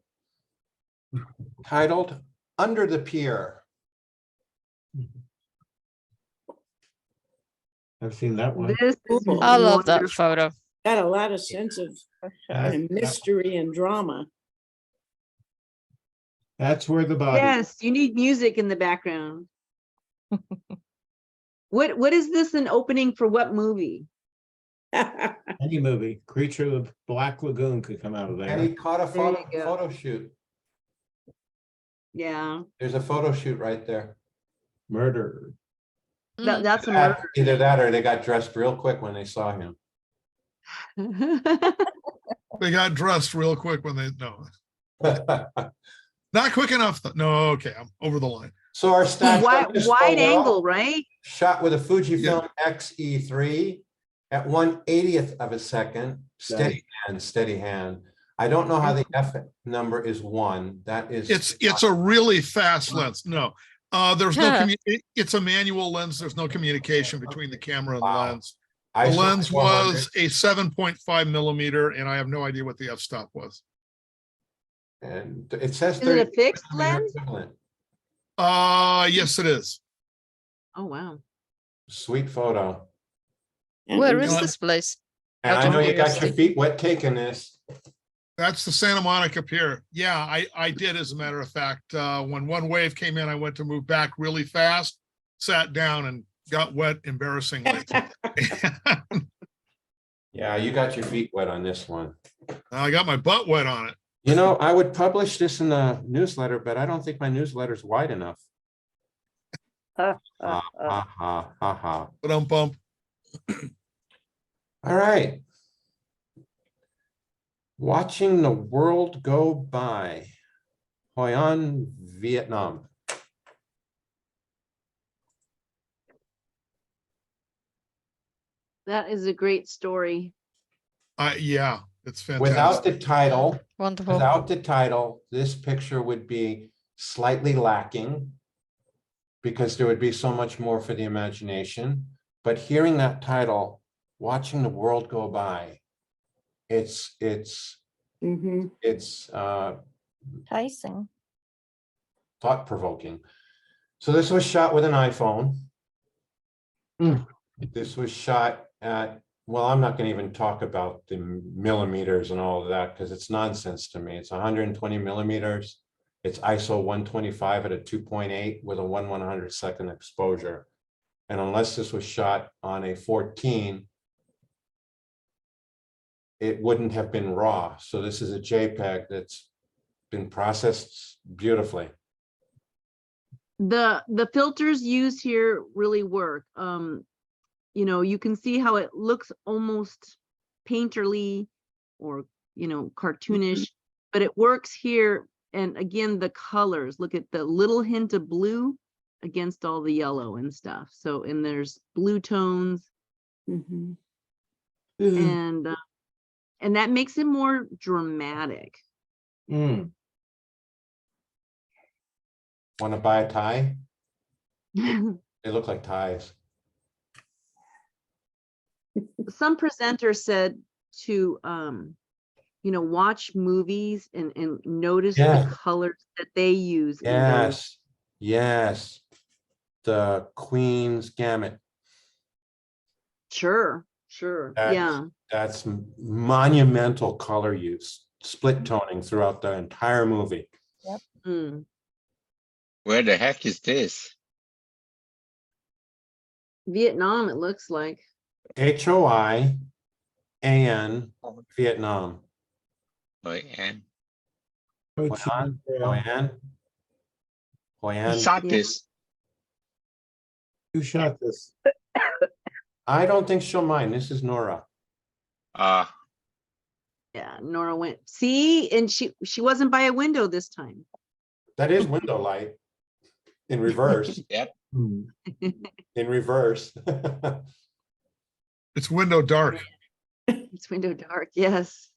titled Under the Pier. I've seen that one. This is I love that wonderful. photo. Got a lot of sense of mystery and drama. That's where the body. Yes, you need music in the background. What is this an opening for what movie? Any movie, Creature of Black Lagoon could come out of And he there. caught a There you go. photo shoot. Yeah, There's a photo shoot right there. Murder. that's a murder. Either that or they got dressed real quick when they saw him. They got dressed real quick when they, no, not quick enough. No, okay, I'm over the line. So our stats. on this Wide photo, angle, right? shot with a Fujifilm X-E3 at 1/80th of a second. Steady hand. I don't know how the F number is 1. That is. It's a really fast lens. No, there's no, it's a manual lens. There's no communication between the camera and the lens. The ISO lens 400. was a 7.5 millimeter, and I have no idea what the f-stop was. And it says Is it a 30 fixed millimeter lens? equivalent. Yes, it is. Oh, wow. Sweet photo. Where is Yeah. this place? And Out I of know you got your curiosity. feet wet taking this. That's the Santa Monica Pier. Yeah, I did, as a matter of fact. When one wave came in, I went to move back really fast, sat down and got wet embarrassingly. Yeah, you got your feet wet on this one. I got my butt wet on it. You know, I would publish this in the newsletter, but I don't think my newsletter's wide enough. Ha ha. But bump. All right. Watching the world go by. Hoi An, Vietnam. That is a great story. Yeah, it's fantastic. Without the title, Wonderful. this picture would be slightly lacking because there would be so much more for the imagination. But hearing that title, watching the world go by, it's Enticing. thought-provoking. So this was shot with an iPhone. This was shot at, well, I'm not going to even talk about the millimeters and all of that because it's nonsense to me. It's 120 millimeters. It's ISO 125 at a 2.8 with a 1/100 exposure. And unless this was shot on a 14, it wouldn't have been raw. So this is a JPEG that's been processed beautifully. The filters used here really work. You know, you can see how it looks almost painterly or, you know, cartoonish, but it works here. And again, the colors, look at the little hint of blue against all the yellow and stuff. So, and there's blue tones. And that makes it more dramatic. Want to buy a tie? They look like ties. Some presenters said to you know, watch movies and notice the colors that they use in those. Yes. The Queen's Gambit. Sure. That's monumental color use, split toning throughout the entire movie. Yep. Where the heck is this? Vietnam, it looks like. HOI AN Vietnam. Oh, and Hoi An. who shot this? Who shot this? I don't think she'll mind. This is Nora. Yeah, Nora went, see, and she wasn't by a window this time. That is window light in reverse. Yep. In reverse. It's window dark. It's window dark, yes.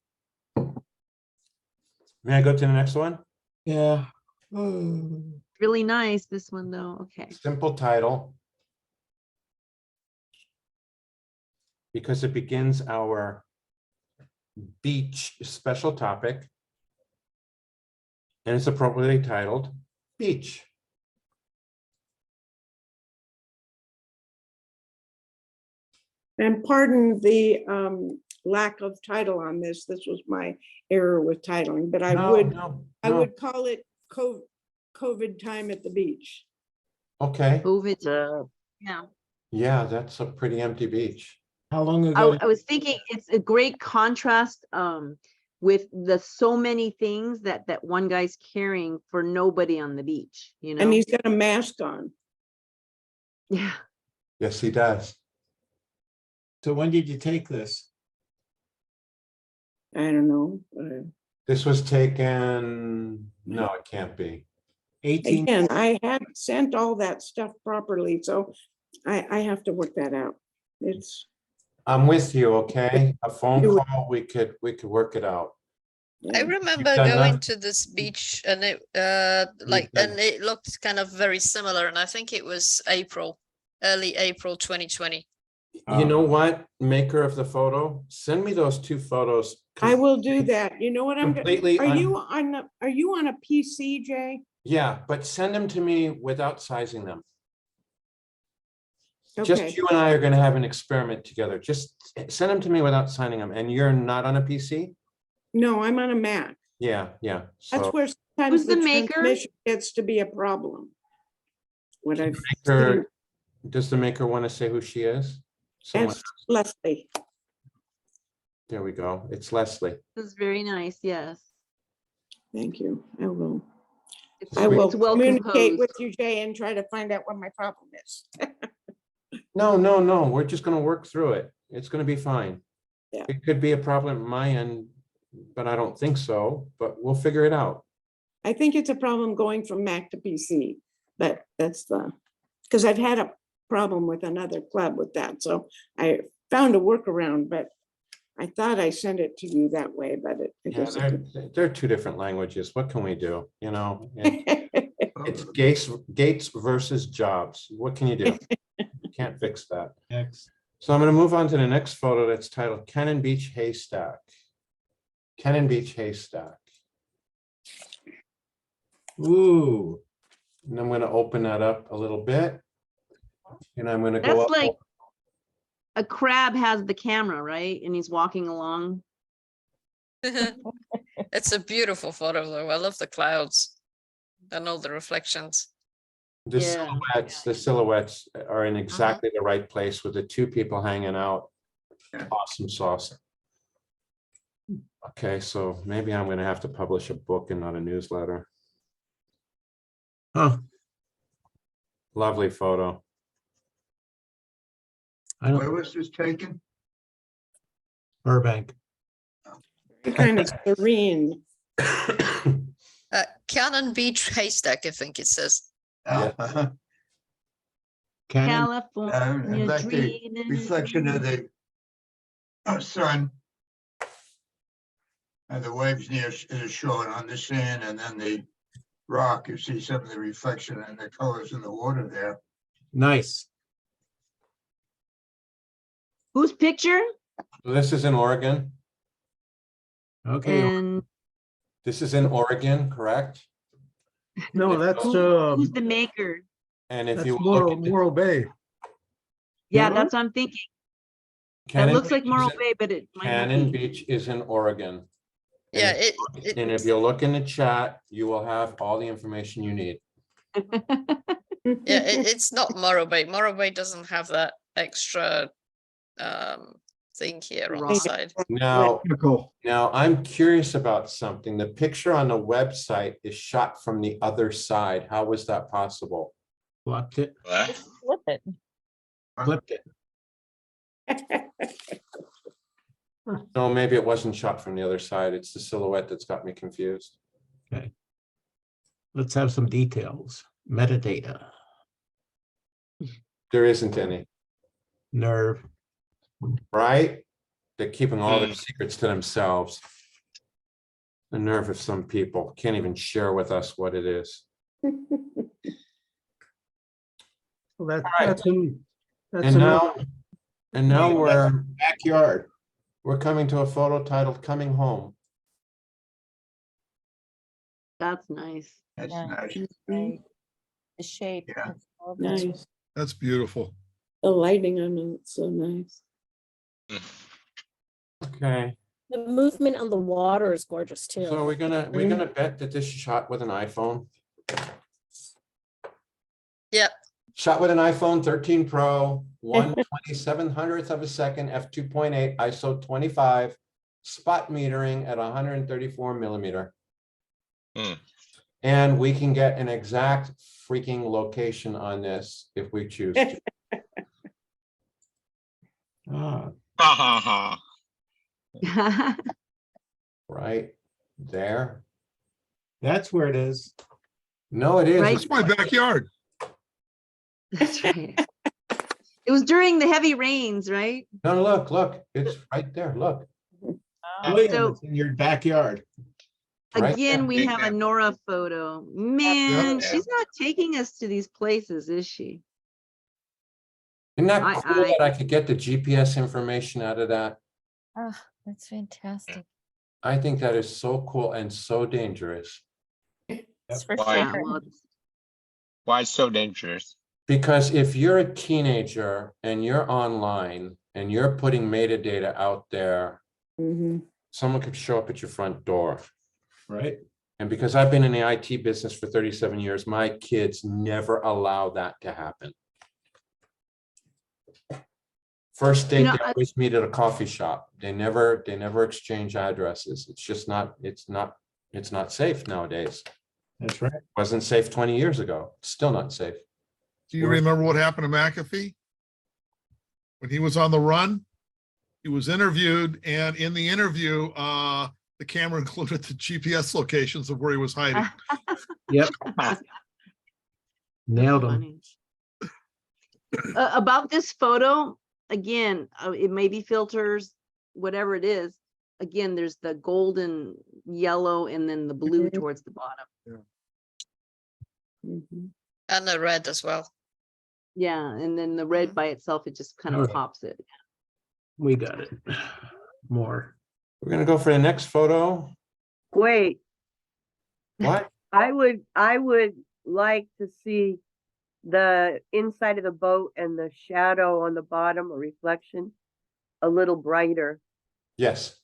May I go to the next one? Yeah. Really nice, this one though, okay. Simple title. Because it begins our beach special topic. And it's appropriately titled Beach. And pardon the lack of title on this. This was my error with titling, but I No, would, no, I no. would call it COVID time at the beach. Okay, COVID, yeah. yeah, that's a pretty empty beach. How long I, ago? I was thinking it's a great contrast with the so many things that one guy's carrying for nobody on the beach, you know? And he's got a mask on. Yeah. Yes, he does. So when did you take this? I don't know. This was taken, no, it can't be. 18, Again, I had sent all that stuff properly, so I have to work that out. It's, I'm with you, okay? A phone You would- call, we could work it out. I yeah. remember done going that? to this beach and it and it looked kind of very similar, and I think it was early April 2020. You know what, maker of the photo, send me those two photos. I will do that. You know what I'm, Completely are you on a PC, Jay? Yeah, but send them to me without sizing them. Just Okay, you and I are gonna have an experiment together. Just send them to me without signing them. And you're not on a PC? no, I'm on a Mac. Yeah, yeah. That's So where sometimes Who's the the maker? transmission gets to be a problem. What I've seen, maker, does the maker want to say who she is? Someone, that's Leslie. there we go. It's Leslie. This is very nice, yes. Thank you. I will. It's, I will it's well communicate composed. with you, Jay, and try to find out what my problem is. No, no, no, we're just gonna work through it. It's gonna be fine. Yeah. It could be a problem at my end, but I don't think so, but we'll figure it out. I think it's a problem going from Mac to PC, but that's because I've had a problem with another club with that, so I found a workaround, but I thought I sent it to you that way, but I Yeah, guess. they're two different languages. What can we do? You know, it's Gates versus Jobs. What can you do? You can't fix that. X. So I'm going to move on to the next photo that's titled Cannon Beach Haystack. Cannon Beach Haystack. Ooh. And I'm going to open that up a little bit. And I'm going to go That's up. like a crab has the camera, right? And he's walking along. It's a beautiful photo though. I love the clouds and all the reflections. The Yeah. silhouettes are in exactly the right place with the two people hanging out. Awesome sauce. Okay, so maybe I'm going to have to publish a book and not a newsletter. Huh, Lovely photo. I Where don't, was this taken? Burbank. Kind of serene. Cannon Beach Haystack, I think it says. Yeah. Cannon, California Like the dreaming. reflection of the sun. And the waves near the shore on the sand, and then the rock, you see some of the reflection and the colors in the water there. nice. Whose picture? This is in Oregon. Okay, And This is in Oregon, correct? No, that's, who's the maker? And if that's you look Morro, at the Morro Bay. Yeah, No? that's what I'm thinking. That Cannon looks like Beach Morro is in- Bay, but it might not Cannon be. Beach is in Oregon. And Yeah, if- And if you look in the chat, you will have all the information you need. it's not Morro Bay. Morro Bay doesn't have that extra thing here on the Rock. side. Now, Nicole, now I'm curious about something. The picture on the website is shot from the other side. How was that possible? flipped it, What? Flip it. flipped it. No, maybe it wasn't shot from the other side. It's the silhouette that's got me confused. Let's have some details. Metadata, There isn't any, nerve. right? They're keeping all their secrets to themselves. The nerve of some people can't even share with us what it is. Well, that, right. that's in, that's And another. now, and now we're Backyard. coming to a photo titled Coming Home. That's nice. That's Yeah. nice. Right. The shape. Yeah. it's all nice. Nice. That's beautiful. The lighting on it's so nice. Okay, The movement on the water is gorgeous so too. we're gonna bet that this is shot with an iPhone. Yep. Shot with an iPhone 13 Pro, 1/2700th of a second, f2.8, ISO 25, spot metering at 134 millimeter. Hmm. And we can get an exact freaking location on this if we choose to. Ah, Ha ha ha. Right there. that's where it is. No, it is. Right. That's my backyard. That's right. It was during the heavy rains, right? No, look, it's right there. Look. William, So- it's in your backyard. Right Again, there. we have a Nora photo. Man, Yeah. she's not taking us to these places, is she? Isn't that I- cool that I could get the GPS information out of that? Oh, that's fantastic. I think that is so cool and so dangerous. It's for Why? Yeah, sure. well, Why so dangerous? Because if you're a teenager and you're online and you're putting metadata out there, someone could show up at your front door. Right? And because I've been in the IT business for 37 years, my kids never allow that to happen. First date, know, they always meet at a coffee shop. They never exchange addresses. It's just not, it's not safe nowadays. That's right. Wasn't safe 20 years ago. Still not safe. Do you remember what happened to McAfee? When he was on the run, he was interviewed, and in the interview, the camera included the GPS locations of where he was hiding. Yep. Nailed him. funny. About this photo, again, it may be filters, whatever it is. Again, there's the golden yellow and then the blue towards the bottom. And the red as well. Yeah, and then the red by itself, it just kind of Okay. pops it. We got it. More. We're gonna go for the next photo. Wait, What? I would like to see the inside of the boat and the shadow on the bottom or reflection a little brighter. Yes,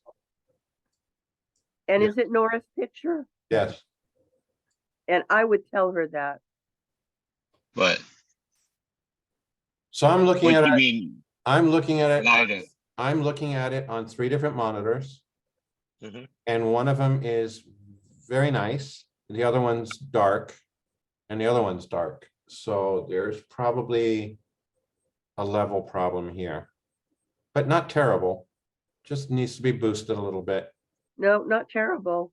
And Yeah. is it Nora's picture? yes. And I would tell her that. But So I'm looking what at do you it, mean I'm looking at it, lighter? I'm looking at it on 3 different monitors. Mhm. And one of them is very nice, the other one's dark, and the other one's dark. So there's probably a level problem here, but not terrible. Just needs to be boosted a little bit. No, not terrible.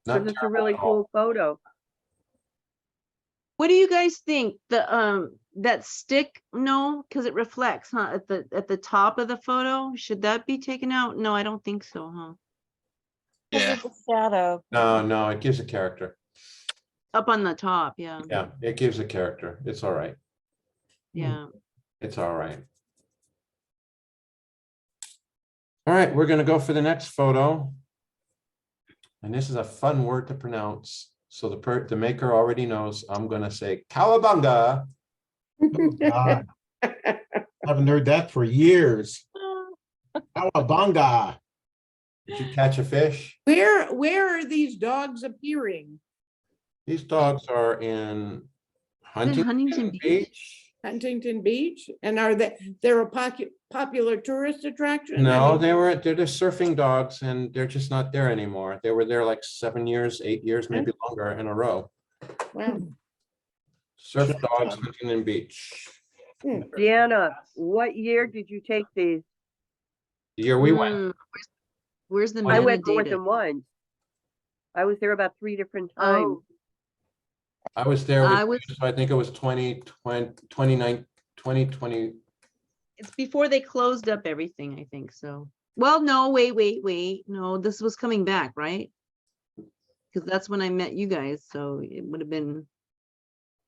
Not Because it's a terrible really at all. cool photo. What do you guys think? The that stick, no, because it reflects, huh? At the top of the photo, should that be taken out? No, I don't think so, huh? Because Yeah. of the shadow. No, it gives a character. Up on the top, yeah, Yeah, it gives a character. It's all right. yeah. It's all right. All right, we're gonna go for the next photo. And this is a fun word to pronounce. So the maker already knows I'm gonna say cowabunga. Oh, God. Haven't heard that for years. Cowabunga. Did you catch a fish? Where are these dogs appearing? These dogs are in Huntington Huntington Beach? Beach. Huntington Beach? And are they're a popular tourist attraction? I No, mean, they're just surfing dogs and they're just not there anymore. They were there like 7 years, 8 years, maybe longer in a row. wow. Surf dogs, Huntington Beach. Deanna, what year did you take these? The year we went, Mm, where's the I went more metadata? than once. I was there about 3 different Oh. times. I was there, I with was- you, so I think it was 2020. It's before they closed up everything, I think so. Well, no, wait. No, this was coming back, right? Because that's when I met you guys, so it would have been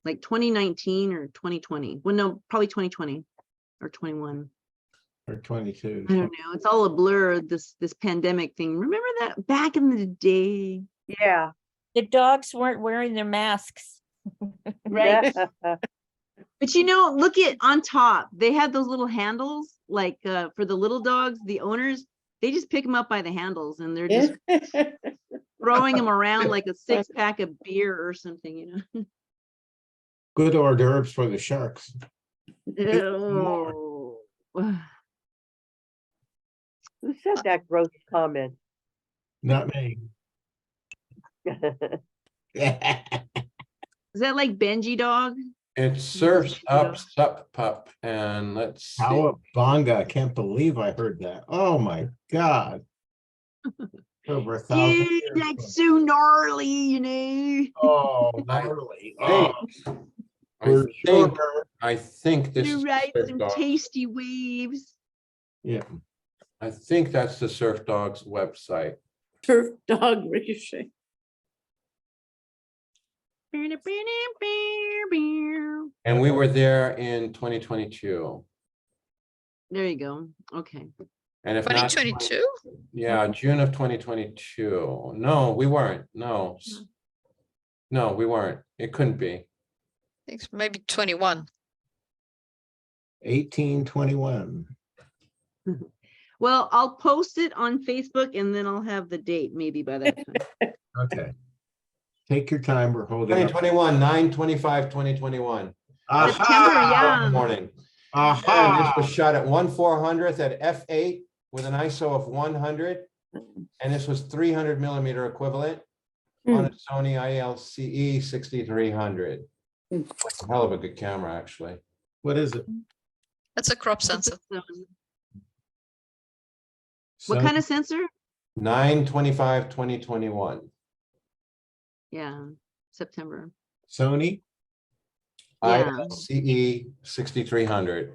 like 2019 or 2020. Well, no, probably 2020 or 21. Or 22. I don't know. It's all a blur, this pandemic thing. Remember that back in the day? Yeah. The dogs weren't wearing their masks. Right. But you know, look at on top, they had those little handles like for the little dogs, the owners, they just pick them up by the handles and they're just throwing them around like a 6-pack of beer or something, you know. Good hors d'oeuvres for the sharks. Oh. Who said that gross comment? Not me. Is that like Benji Dog? It surfs up, sup pup, and let's see. Cowabunga. I can't believe I heard that. Oh my God. Over 1,000 Dude, years like ago. so gnarly, you know. Oh, gnarly. Hey, Oh, I for think, sure. I think this To is the ride Surf some Dog. tasty waves. Yeah. I think that's the Surf Dog's website. Turf dog ricochet. And we were there in 2022. There you go. Okay. And if not, 2022? yeah, June of 2022. No, we weren't. No. No, we weren't. It couldn't be. I think it's maybe 21. 1821. Well, I'll post it on Facebook and then I'll have the date maybe by that time. Okay. Take your time. We're holding up. 2021, 9/25/2021. September, yeah. Morning. And this Aha. was shot at 1/400th at f8 with an ISO of 100. And this was 300 millimeter equivalent on a Sony ILCE 6300. Hell of a good camera, actually. What is it? That's a crop sensor. What kind of sensor? 9/25/2021. Yeah, September. Sony? Yeah. ILCE 6300.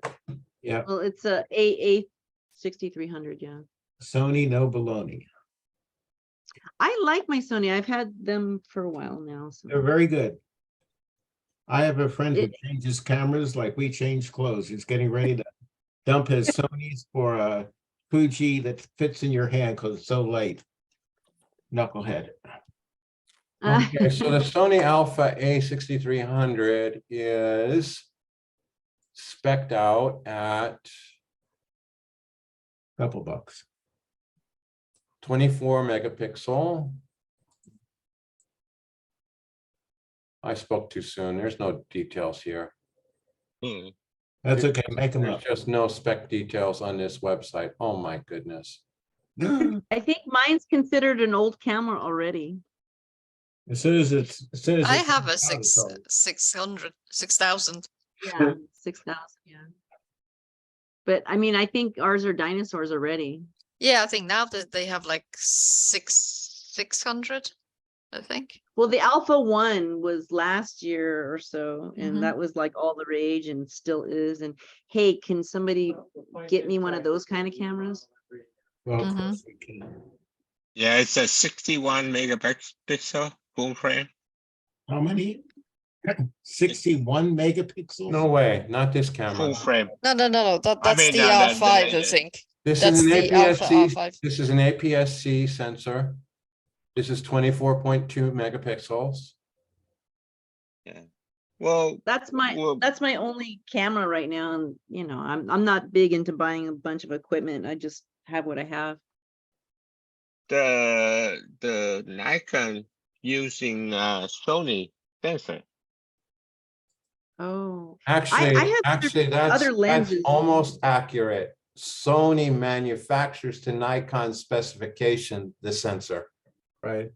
Yeah. Well, it's a AA 6300, yeah. Sony, no baloney. I like my Sony. I've had them for a while now. So. They're very good. I have a friend who It- changes cameras like we change clothes. He's getting ready to dump his Sonys for a Fuji that fits in your hand because it's so light. Knucklehead. Okay, so the Sony Alpha A6300 is spec'd out at Couple bucks. 24 megapixel. I spoke too soon. There's no details here. Hmm. That's okay. Make them There's up. just no spec details on this website. Oh my goodness. I think mine's considered an old camera already. As soon as it's, I have a comes out, it's 600, 6,000. Yeah, 6,000, yeah. But I mean, I think ours are dinosaurs already. Yeah, I think now that they have like 600, I think. Well, the Alpha 1 was last year or so, and Mhm. that was like all the rage and still is. And hey, can somebody get me one of those kind of cameras? well, of Mhm. course we can. Yeah, it's a 61 megapixel full frame. How many? 61 megapixels? No way, not this camera. Full frame. No, that's I mean, the the R5, I latest. think. This That's is an the Alpha APS-C. R5. This is an APS-C sensor. This is 24.2 megapixels. Yeah. Well, That's my Well- only camera right now. And you know, I'm not big into buying a bunch of equipment. I just have what I have. the Nikon using Sony sensor. Oh, Actually, I have that's other lenses. almost accurate. Sony manufactures to Nikon specification the sensor. Right.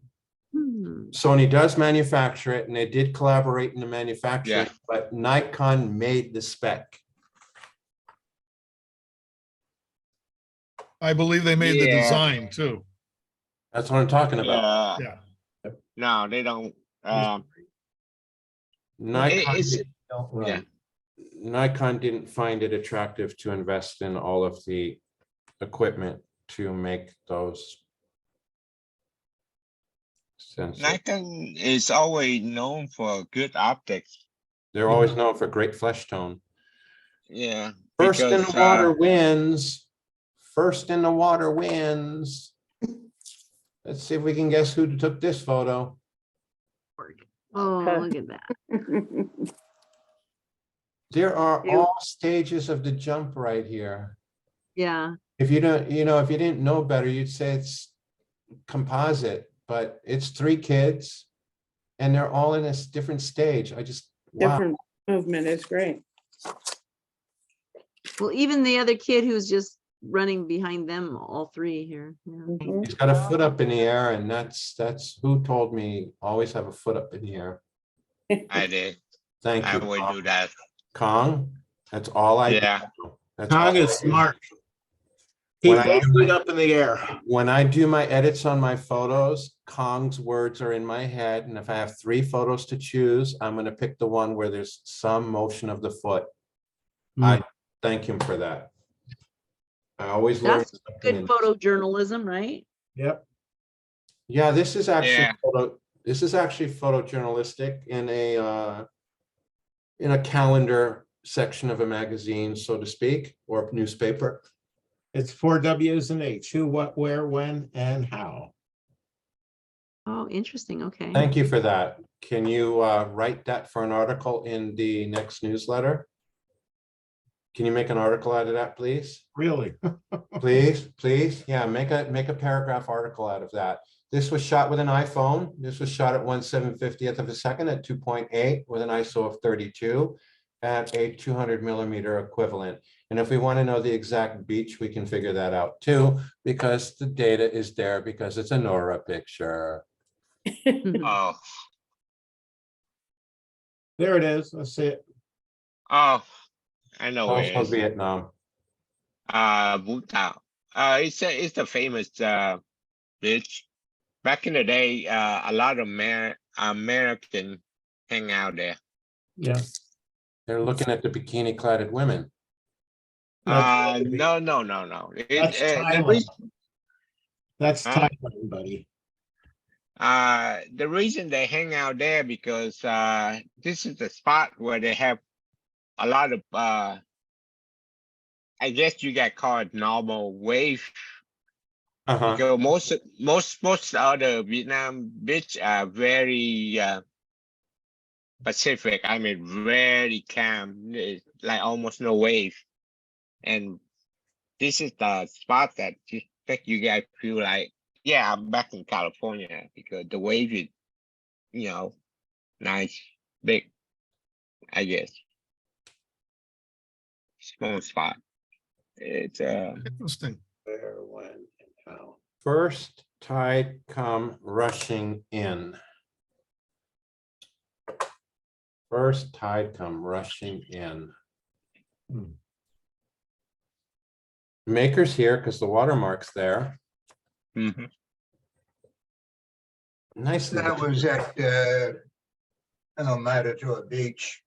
Sony does manufacture it, and they did collaborate in the manufacturing, Yeah. but Nikon made the spec. I believe they made the Yeah. design too. That's what I'm talking about. Yeah. Yeah. No, they don't. Nikon, it's- Don't run. Yeah. Nikon didn't find it attractive to invest in all of the equipment to make those sensors. Nikon is always known for good optics. They're always known for great flesh tone. Yeah. First in the because, water wins. First in the water wins. Let's see if we can guess who took this photo. Oh, look at that. There are Cute. all stages of the jump right here. Yeah. If you don't, if you didn't know better, you'd say it's composite, but it's 3 kids and they're all in a different stage. I just, wow. Different movement is great. Well, even the other kid who's just running behind them, all 3 here. Yeah. Mhm. He's got a foot up in the air, and that's who told me always have a foot up in the air. I did. Thank I you, would do that. Kong. That's all I do. Yeah. That's all Kong I is do. smart. When Keep I both do feet up in the air. When I do my edits on my photos, Kong's words are in my head, and if I have 3 photos to choose, I'm going to pick the one where there's some motion of the foot. I thank him for that. I always learn That's something good in- photojournalism, right? Yep. Yeah, this is actually Yeah. this is actually photojournalistic in a calendar section of a magazine, so to speak, or newspaper. It's 4 W's and H, who, what, where, when, and how. Oh, interesting. Okay. Thank you for that. Can you write that for an article in the next newsletter? Can you make an article out of that, please? Really? Please. Yeah, make a paragraph article out of that. This was shot with an iPhone. This was shot at 1/750th of a second at 2.8 with an ISO of 32 at a 200 millimeter equivalent. And if we want to know the exact beach, we can figure that out too, because the data is there because it's a NORA picture. Oh, There it is. Let's see it. oh, I know where it Also is. Vietnam. Vũ Tảo. It's the famous beach. Back in the day, a lot of American hang out there. Yeah. They're looking at the bikini cladded women. That's No. That's Thailand. That's Huh? Thailand, buddy. The reason they hang out there because this is the spot where they have a lot of I guess you get called normal wave. Because most other Vietnam beach are very Pacific. I mean, very calm, like almost no wave. And this is the spot that just make you guys feel like, yeah, I'm back in California because the wave is, nice, big, I guess. Small spot. It's Interesting. Where, when, and how. First tide come rushing in. First tide come rushing in. Maker's here because the watermark's there. mhm. Nice. That was at Matador Beach.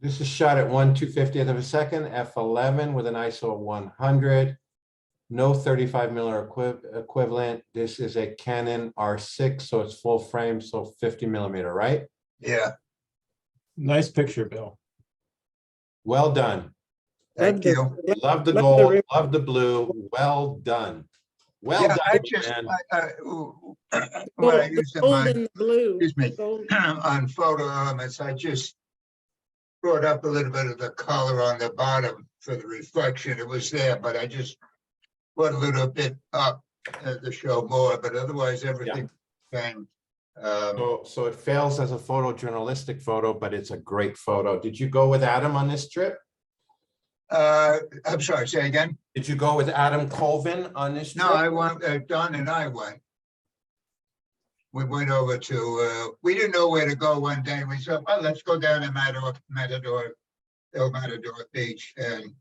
This is shot at 1/250th of a second, f11 with an ISO of 100. No 35 millimeter equivalent. This is a Canon R6, so it's full frame, so 50 millimeter, right? Yeah, Nice picture, Bill. Well done. thank you. Love the gold, love the blue. Well done. Well Yeah, I done, just, man. when I use them Gold on, and blue. excuse me, Gold. on photo elements, I just brought up a little bit of the color on the bottom for the reflection. It was there, but I just put a little bit up to show more, but otherwise everything came. So it fails as a photojournalistic photo, but it's a great photo. Did you go with Adam on this trip? I'm sorry, say again? Did you go with Adam Colvin on this trip? No, I went, Don and I went. We went over to, we didn't know where to go one day. We said, well, let's go down to Matador Beach. And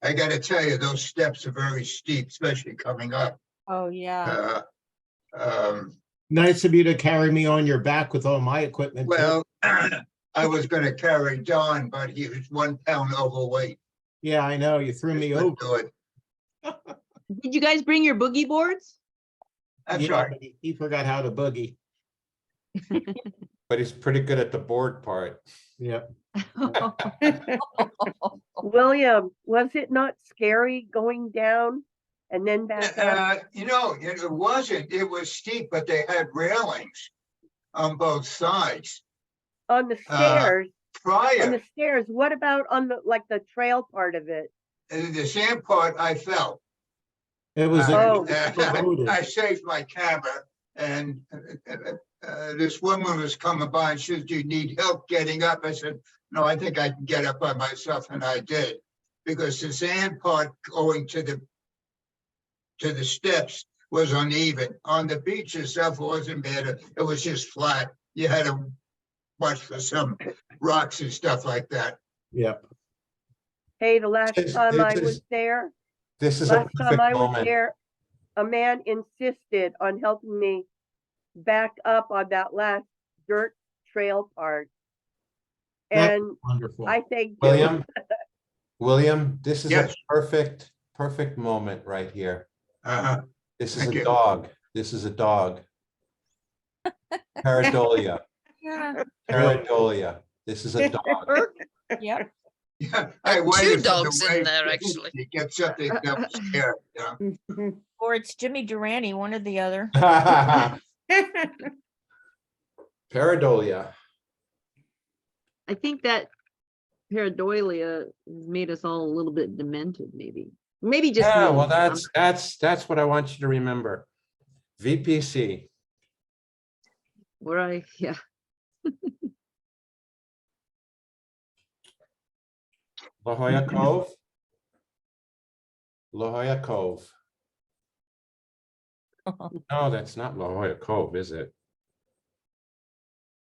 I gotta tell you, those steps are very steep, especially coming up. Oh, yeah. Nice of you to carry me on your back with all my equipment. too. Well, I was gonna carry Don, but he was 1 pound overweight. Yeah, I know. You threw me over. Do it. Did you guys bring your boogie boards? I'm Yeah, sorry. but he forgot how to boogie. But he's pretty good at the board part. Yeah. William, was it not scary going down and then back up? It wasn't. It was steep, but they had railings on both sides. On the stairs, on Prior, the stairs, what about on the, like the trail part of it? the sand part, I felt. It was. Oh. eroded. I saved my camera and this woman was coming by and she said, "Do you need help getting up?" I said, "No, I think I can get up by myself," and I did. Because the sand part going to the steps was uneven. On the beach itself, it wasn't bad. It was just flat. You had to watch for some rocks and stuff like that. Yep. Hey, the last This- time I this was is- there, This is a last time perfect I was moment. there, a man insisted on helping me back up on that last dirt trail part. That's And wonderful. I think, William, this is a Yes. perfect moment right here. Uh-huh. This is Thank a you. dog. This is a dog. Pareidolia. Yeah, Pareidolia. This is a dog. yep. Yeah, I Two waited for the dogs in wave there, to actually. get something that was scared. Yeah. Or it's Jimmy Durante, one or the other. Pareidolia. I think that pareidolia made us all a little bit demented, maybe. Maybe just Yeah, me. well, that's what I want you to remember. VPC. Where I, yeah. La Jolla Cove. La Jolla Cove. No, that's not La Jolla Cove, is it?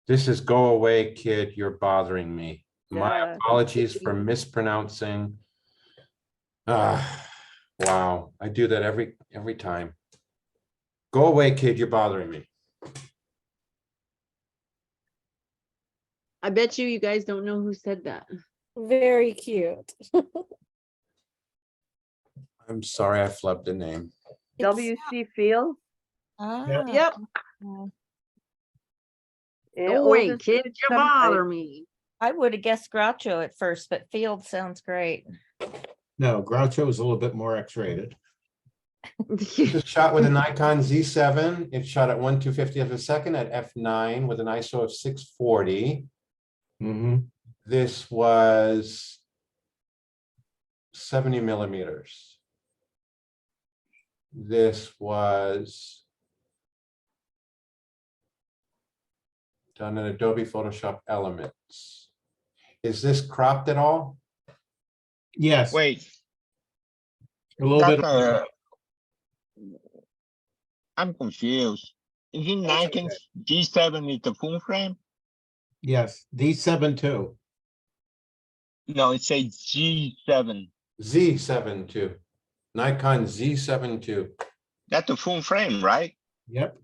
This is Go Away Kid, You're Bothering Me. My Yeah. apologies for mispronouncing. Wow, I do that every time. Go away, kid, you're bothering me. I bet you guys don't know who said that. Very cute. I'm sorry, I flubbed the name. W.C. Fields. Ah, Yep. and Go away, oldest kid, kid, you bother me. I would have guessed Groucho at first, but Field sounds great. No, Groucho is a little bit more X-rated. This is shot with a Nikon Z7. It's shot at 1/250th of a second at f9 with an ISO of 640. Mm-hmm. This was 70 millimeters. This was done in Adobe Photoshop Elements. Is this cropped at all? Yes, Wait, a little bit. Doctor, I'm confused. Is it That's Nikon okay. G7 is the full frame? Yes, D7 too. No, it says G7. Z7 II. Nikon Z7 II. That's the full frame, right? Yep.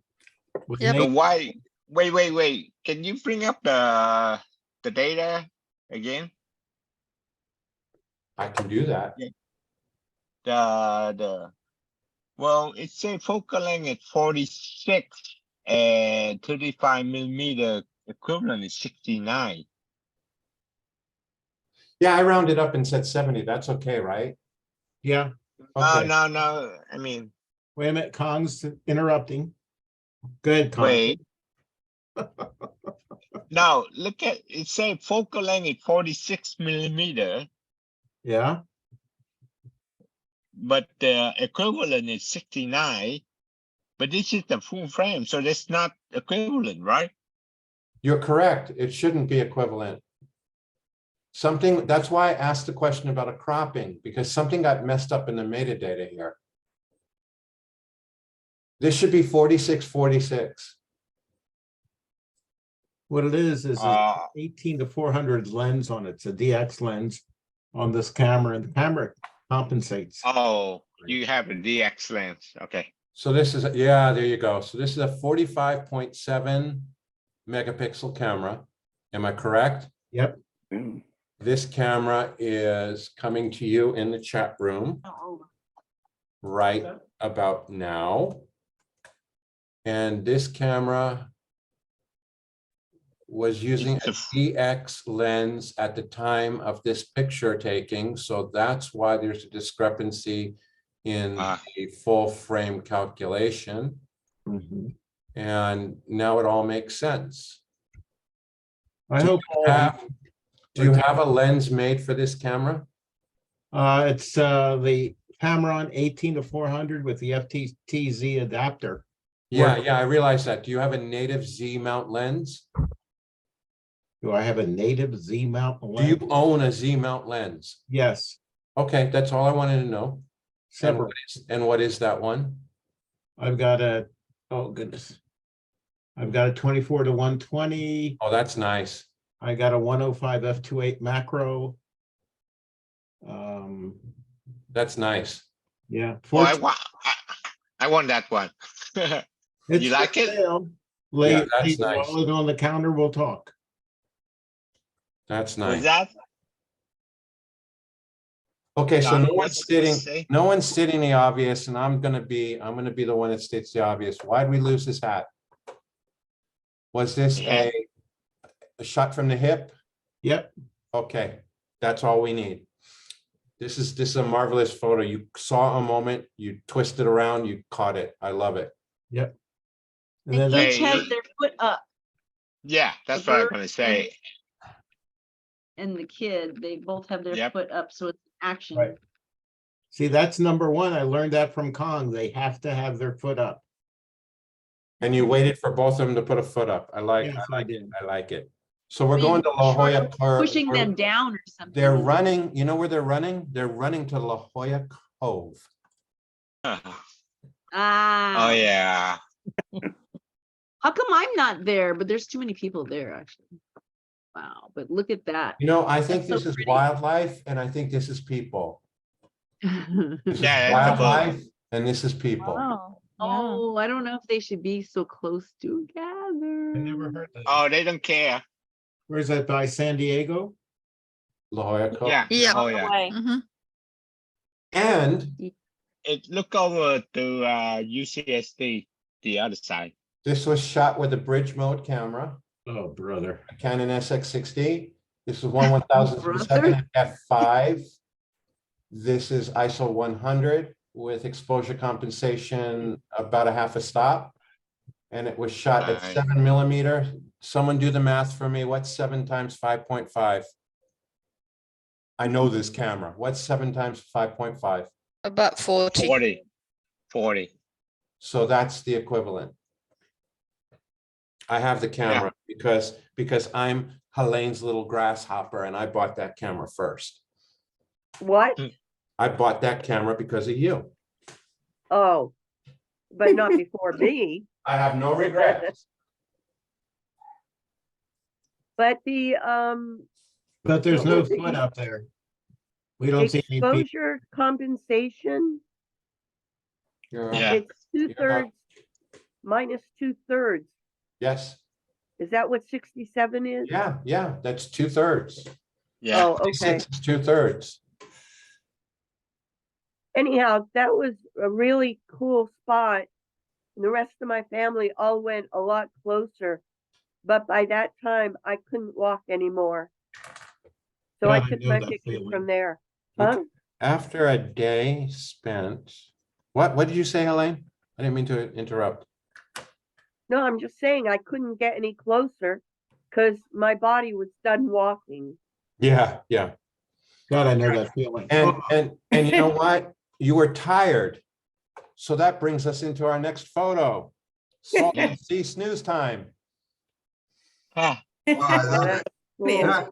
With Yep. an So eight- why? Wait. Can you bring up the data again? I can do that. Well, it says focal length at 46 and 35 millimeter equivalent is 69. Yeah, I rounded up and said 70. That's okay, right? Yeah, Okay. No. I mean, wait a minute, Kong's interrupting. Go ahead, Kong. wait. Now look at it. Say focal length is 46 millimeter, Yeah, but the equivalent is 69. But this is the full frame, so that's not equivalent, right? You're correct. It shouldn't be equivalent. Something, that's why I asked the question about a cropping, because something got messed up in the metadata here. This should be 4646. what it is a Uh, 18 to 400 lens on it. It's a DX lens on this camera, and the camera compensates. oh, you have a DX lens. Okay. So this is, yeah, there you go. So this is a 45.7 megapixel camera. Am I correct? Yep. This camera is coming to you in the chat room right about now. And this camera was using a DX lens at the time of this picture taking. So that's why there's a discrepancy in the full frame calculation. Mhm. And now it all makes sense. I Do hope. you have a lens made for this camera? It's the Tamron 18-400 with the FTZ adapter. Yeah, yeah, I realize that. Do you have a native Z mount lens? Do I have a native Z mount Do lens? you own a Z mount lens? Yes, Okay, that's all I wanted to know. several. And what is that one? I've got a, oh goodness. I've got a 24-120. Oh, that's nice. I got a 105 f2.8 macro. That's nice. Yeah. Oh, I want that one. It's You like for it? sale. Yeah, Lay that's nice. it on the counter, we'll talk. That's Was nice. that? Okay, so Done no with one's what stating, you say? no one's stating the obvious, and I'm gonna be the one that states the obvious. Why'd we lose this hat? Was this Yeah. a shot from the hip? Yep. Okay, that's all we need. This is a marvelous photo. You saw a moment, you twisted around, you caught it. I love it. Yep. And They then that, each have their foot up. Yeah, that's The what I'm bird gonna say. And the kid, they both have their Yep. foot up, so it's action. Right. see, that's number one. I learned that from Kong. They have to have their foot up. And you waited for both of them to put a foot up. I like it. So we're going to La Jolla. Pushing them down or something. They're running, you know where they're running? They're running to La Jolla Cove. Ah. Oh, yeah. How come I'm not there? But there's too many people there, actually. Wow, but look at that. You know, I think That's so this is pretty. wildlife and I think this is people. This is Yeah, wildlife and this is people. Oh, yeah. Oh, I don't know if they should be so close together. I never heard that. Oh, they don't care. Where's that by San Diego? La Jolla Cove. Yeah. Yeah. Oh, yeah. Way. Mhm. And Look over to UCSD, the other side. this was shot with a bridge mode camera, Oh, brother. a Canon SX60. This is 1/1000th of a second at f5. This is ISO 100 with exposure compensation about a half a stop. And it was shot at Nice. 7mm. Someone do the math for me. What's 7 times 5.5? I know this camera. What's 7 times 5.5? About 40. 40. So that's the equivalent. I have the camera because I'm Helene's little grasshopper and I bought that camera first. What? I bought that camera because of you. Oh, but not before me. I have no regrets. But the But there's What no was it? foot up there. We don't see any people. exposure compensation, Yeah. it's 2/3 minus 2/3. Yes. Is that what 67 is? Yeah, that's 2/3. Yeah. Oh, okay. 6 is 2/3. Anyhow, that was a really cool spot. And the rest of my family all went a lot closer. But by that time, I couldn't walk anymore. So Yeah, I I took know my that picture feeling. from there. Huh? After a day spent, what did you say, Helene? I didn't mean to interrupt. No, I'm just saying I couldn't get any closer because my body was done walking. Yeah. God, I know that feeling. And you know what? You were tired. So that brings us into our next photo. Salt and Sea snooze time. Oh, I love it. Cool.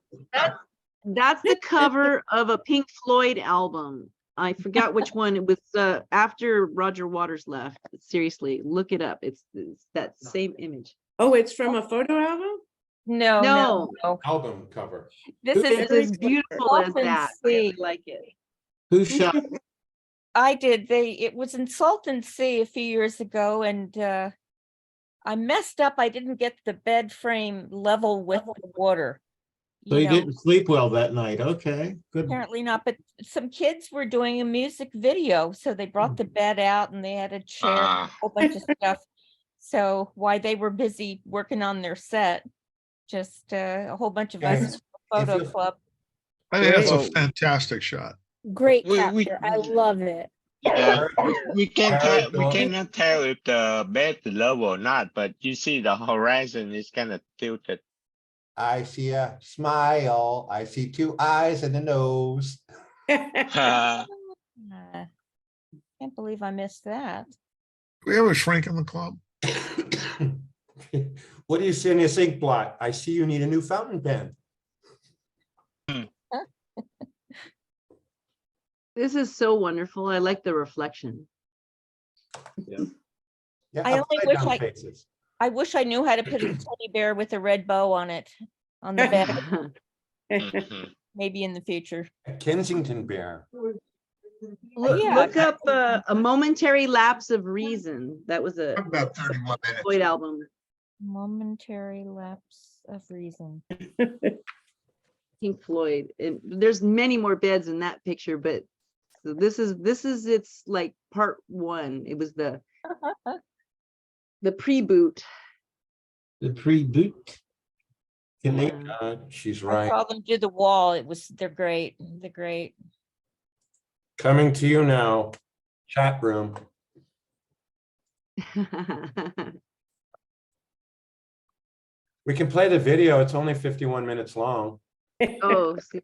That's the cover of a Pink Floyd album. I forgot which one. It was after Roger Waters left. Seriously, look it up. It's that same image. Oh, it's from a photo album? No. Album cover. This is It's as beautiful as Salt and that. I Sea. really like it. Who shot? I did. It was in Salt and Sea a few years ago, and I messed up. I didn't get the bed frame level with the water. So you know, didn't sleep well that night. Okay, good. apparently not, but some kids were doing a music video, so they brought the bed out and they had a chair, and a whole bunch of stuff. So while they were busy working on their set, just a whole bunch of us photo you- club. I think that's a Great. fantastic shot. Great We- capture. I love it. Yeah, we Very cool. cannot tell if the bed is low or not, but you see the horizon is kind of tilted. I see a smile. I see 2 eyes and a nose. Can't believe I missed that. Do we have a shrink in the club? What do you see in your ink blot? I see you need a new fountain pen. This is so wonderful. I like the reflection. Yeah, I only upside wish down I- faces. I wish I knew how to put a teddy bear with a red bow on it, on the bed, Mhm. maybe in the future. A Kensington bear. Yeah. Look up a momentary lapse of reason. That was a About 31 minutes. Floyd album. Momentary lapse of reason. Pink Floyd. And there's many more beds in that picture, but so this is it's like part one. It was the pre-boot. The pre-boot. Can they, Yeah. She's I right. saw them do the wall. They're great. They're great. Coming to you now, chat room. We can play the video. It's only 51 minutes long. Oh, see.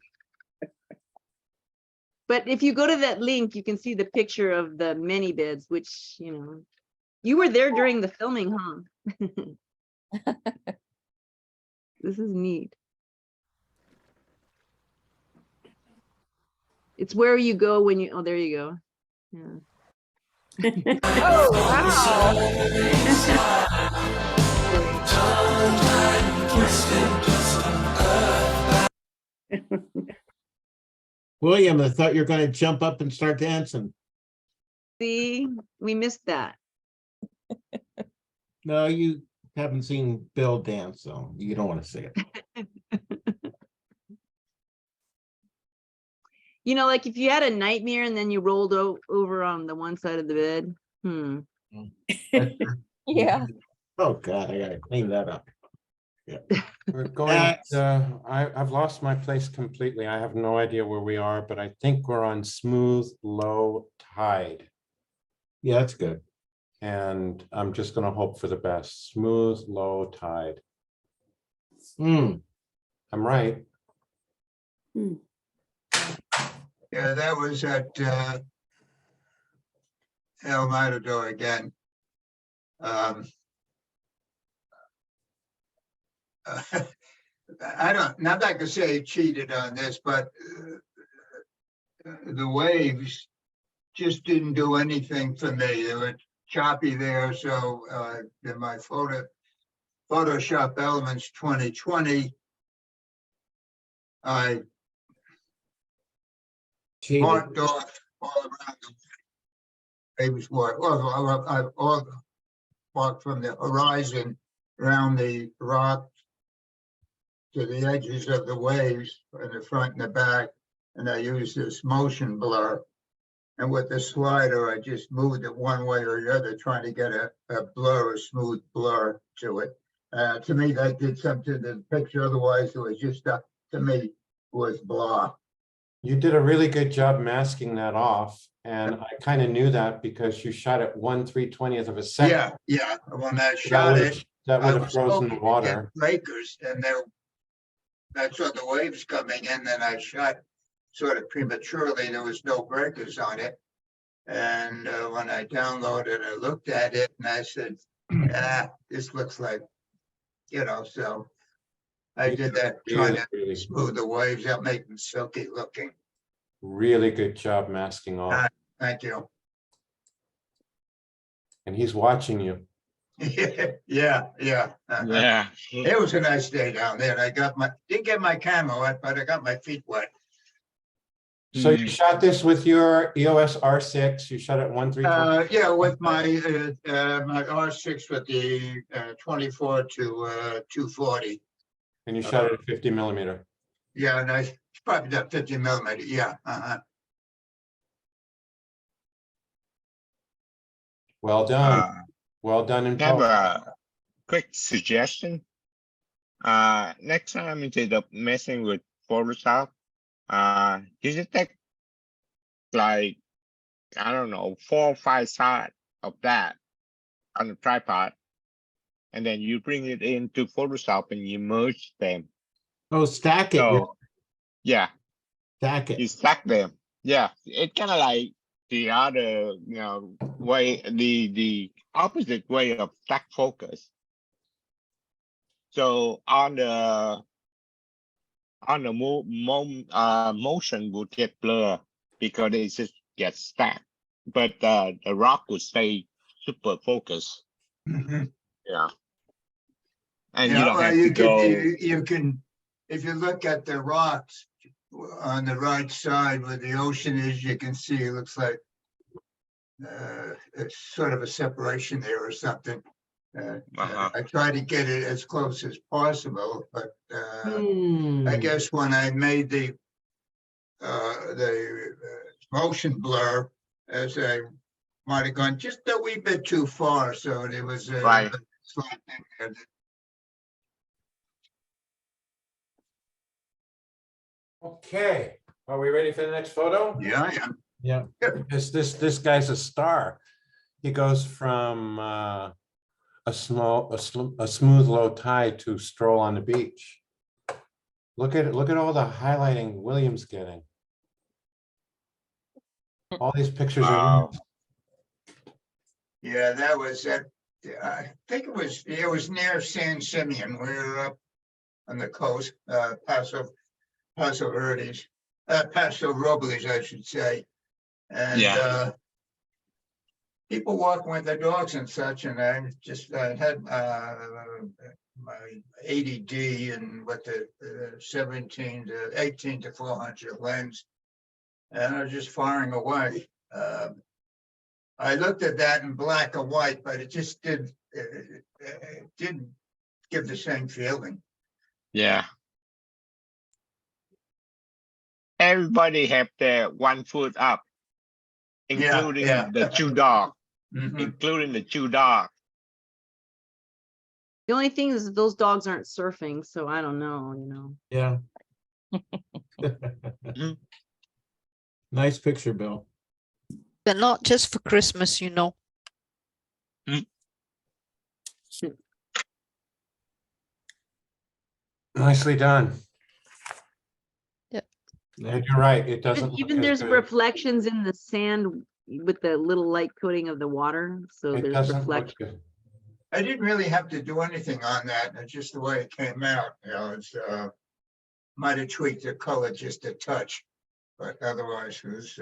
But if you go to that link, you can see the picture of the mini beds, which, you know, you were there during the filming, huh? This is neat. It's where you go when you, oh, there you go. Yeah. Oh, wow. William, I thought you were going to jump up and start dancing. See, we missed that. No, you haven't seen Bill dance, so you don't want to see it. You know, like if you had a nightmare and then you rolled over on the one side of the bed. Yeah. Oh, God, I gotta clean that up. We're going, I've lost my place completely. I have no idea where we are, but I think we're on smooth, low tide. Yeah, that's good. And I'm just gonna hope for the best. Smooth, low tide. Hmm. I'm right. Yeah, that was at El Matador again. I don't, not that I could say he cheated on this, but the waves just didn't do anything for me. They were choppy there, so in my Photoshop Elements 2020, I marked off all around the waves, all marked from the horizon around the rock to the edges of the waves in the front and the back, and I used this motion blur. And with the slider, I just moved it one way or the other, trying to get a blur, a smooth blur to it. To me, that did something to the picture. Otherwise, it was just, to me, was blah. You did a really good job masking that off. And I kind of knew that because you shot it 1/320th of a second. Yeah. When I shot it, That I would have was frozen hoping the to water. get breakers, and I saw the waves coming in, and I shot sort of prematurely. There was no breakers on it. And when I downloaded, I looked at it and I said, this looks like, so I did that, trying to smooth the waves out, make them silky looking. Really good job masking off. Thank you. And he's watching you. Yeah. Yeah. It was a nice day down there. I didn't get my camera wet, but I got my feet wet. So you shot this with your EOS R6, you shot it 1/320? Yeah, with my my R6 with the 24 to 240. And you shot it at 50 millimeter. Yeah, and it's probably that 50 millimeter. Yeah. Well done. Well done in I have post. a quick suggestion. Next time instead of messing with Photoshop, you should take like, I don't know, 4 or 5 shots of that on a tripod. And then you bring it into Photoshop and you merge them. Oh, stack it. So, yeah, Stack you it. stack them. Yeah, it kind of like the other, way, the opposite way of stack focus. So on the motion would get blur because it just gets stacked, but the rock would stay super focused. Mhm. Yeah. And you Yeah, don't well, have to you can, go. you can, if you look at the rocks on the right side where the ocean is, you can see it looks like it's sort of a separation there or something. I try to get it as close as possible, but I guess when I made the motion blur, as I might have gone just a wee bit too far, so there was a Right. slight thing there. Okay, are we ready for the next photo? Yeah, I am. Yeah. This guy's a star. He goes from a smooth low tide to stroll on the beach. Look at it. Look at all the highlighting William's getting. All these pictures are. Wow. Yeah, that was at, I think it was near San Simeon. We were up on the coast, Paso Verdes, Paso Robles, I should say. And Yeah. people walking with their dogs and such, and I had my ADD and with the 17 to 18 to 400 lens, and I was just firing away. I looked at that in black and white, but it just didn't give the same feeling. Yeah. Everybody have their 1 foot up, including yeah. the two dogs, Mhm. including the two dogs. The only thing is those dogs aren't surfing, so I don't know, Yeah. Nice picture, Bill. But not just for Christmas, you know. Nicely done. Yeah. And you're right, it doesn't. look Even as there's good. reflections in the sand with the little light coating of the water, so It there's doesn't look reflection. good. I didn't really have to do anything on that. It's just the way it came out. It's might have tweaked the color just a touch, but otherwise it was.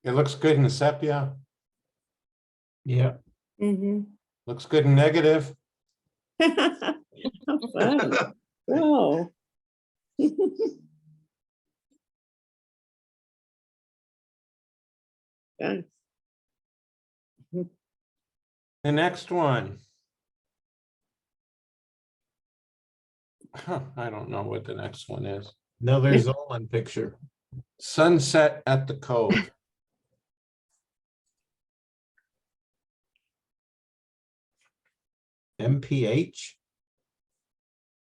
It looks good in the sepia. Yeah. Mm-hmm. Looks good in negative. How fun. Whoa. Yes. The next one. Huh, I don't know what the next one is. Another Zolan picture. Sunset at the Cove. MPH.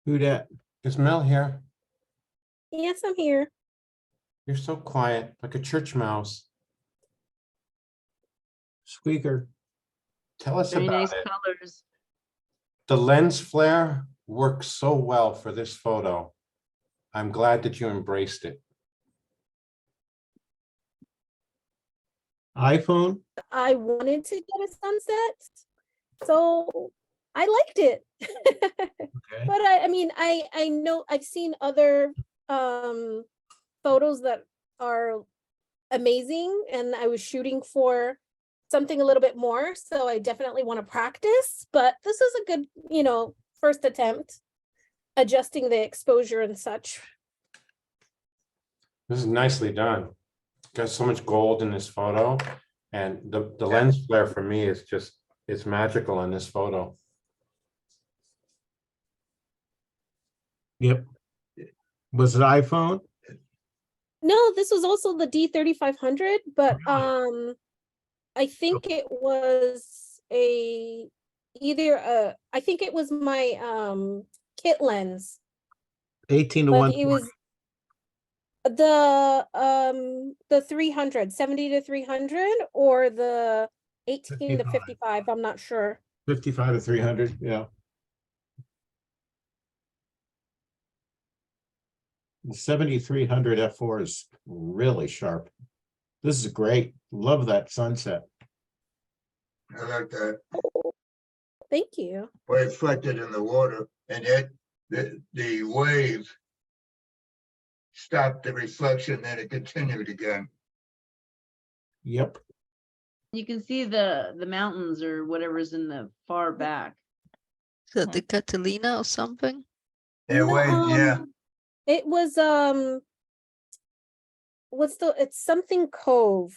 Who dat? Is Mel here? Yes, I'm here. You're so quiet, like a church mouse. Squeaker. Tell us Very about nice it. colors. The lens flare works so well for this photo. I'm glad that you embraced it. iPhone. I wanted to get a sunset, so I liked it. Okay. But I mean, I know I've seen other photos that are amazing, and I was shooting for something a little bit more, so I definitely want to practice. But this is a good, first attempt, adjusting the exposure and such. This is nicely done. Got so much gold in this photo, and the lens flare for me is just, it's magical in this photo. Yep. Was it iPhone? No, this was also the D3500, but I think it was I think it was my kit lens, 18 to but 1. it was the 300, 70 to 300, or the 18 to 55. I'm not sure. 55 to 300. Yeah. The 7300 f4 is really sharp. This is great. Love that sunset. I like that, Thank you. reflected in the water, and yet the wave stopped the reflection, then it continued again. Yep. You can see the mountains or whatever's in the far back. So the Catalina or something? Yeah, No, wave, yeah. It was it's something Cove.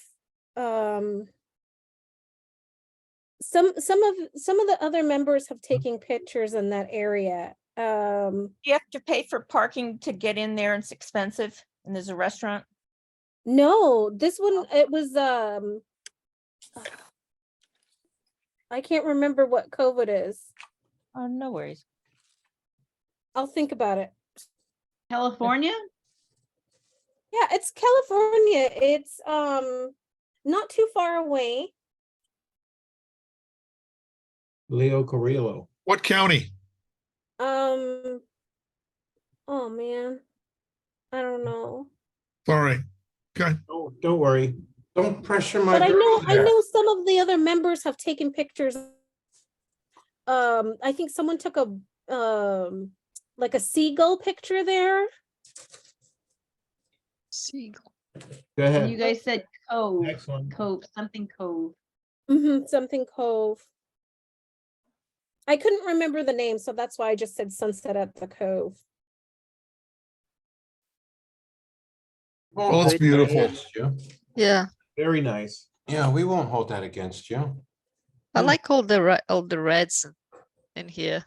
Some of the other members have taken pictures in that area. You have to pay for parking to get in there and it's expensive and there's a restaurant. No, this one, it was I can't remember what cove it is. Oh, no worries. I'll think about it. California? Yeah, it's California. It's not too far away. Leo Carrillo. What county? Oh man. I don't know. Sorry. Okay. Don't worry. Don't pressure my But I girl there. know some of the other members have taken pictures. I think someone took a like a seagull picture there. Seagull. Go And ahead. you guys said Cove, Next one. something Cove. Something Cove. I couldn't remember the name, so that's why I just said Sunset at the Cove. Won't Well, it's hold that beautiful. against you. Yeah, Very nice. Yeah, we won't hold that against you. I like all the reds in here.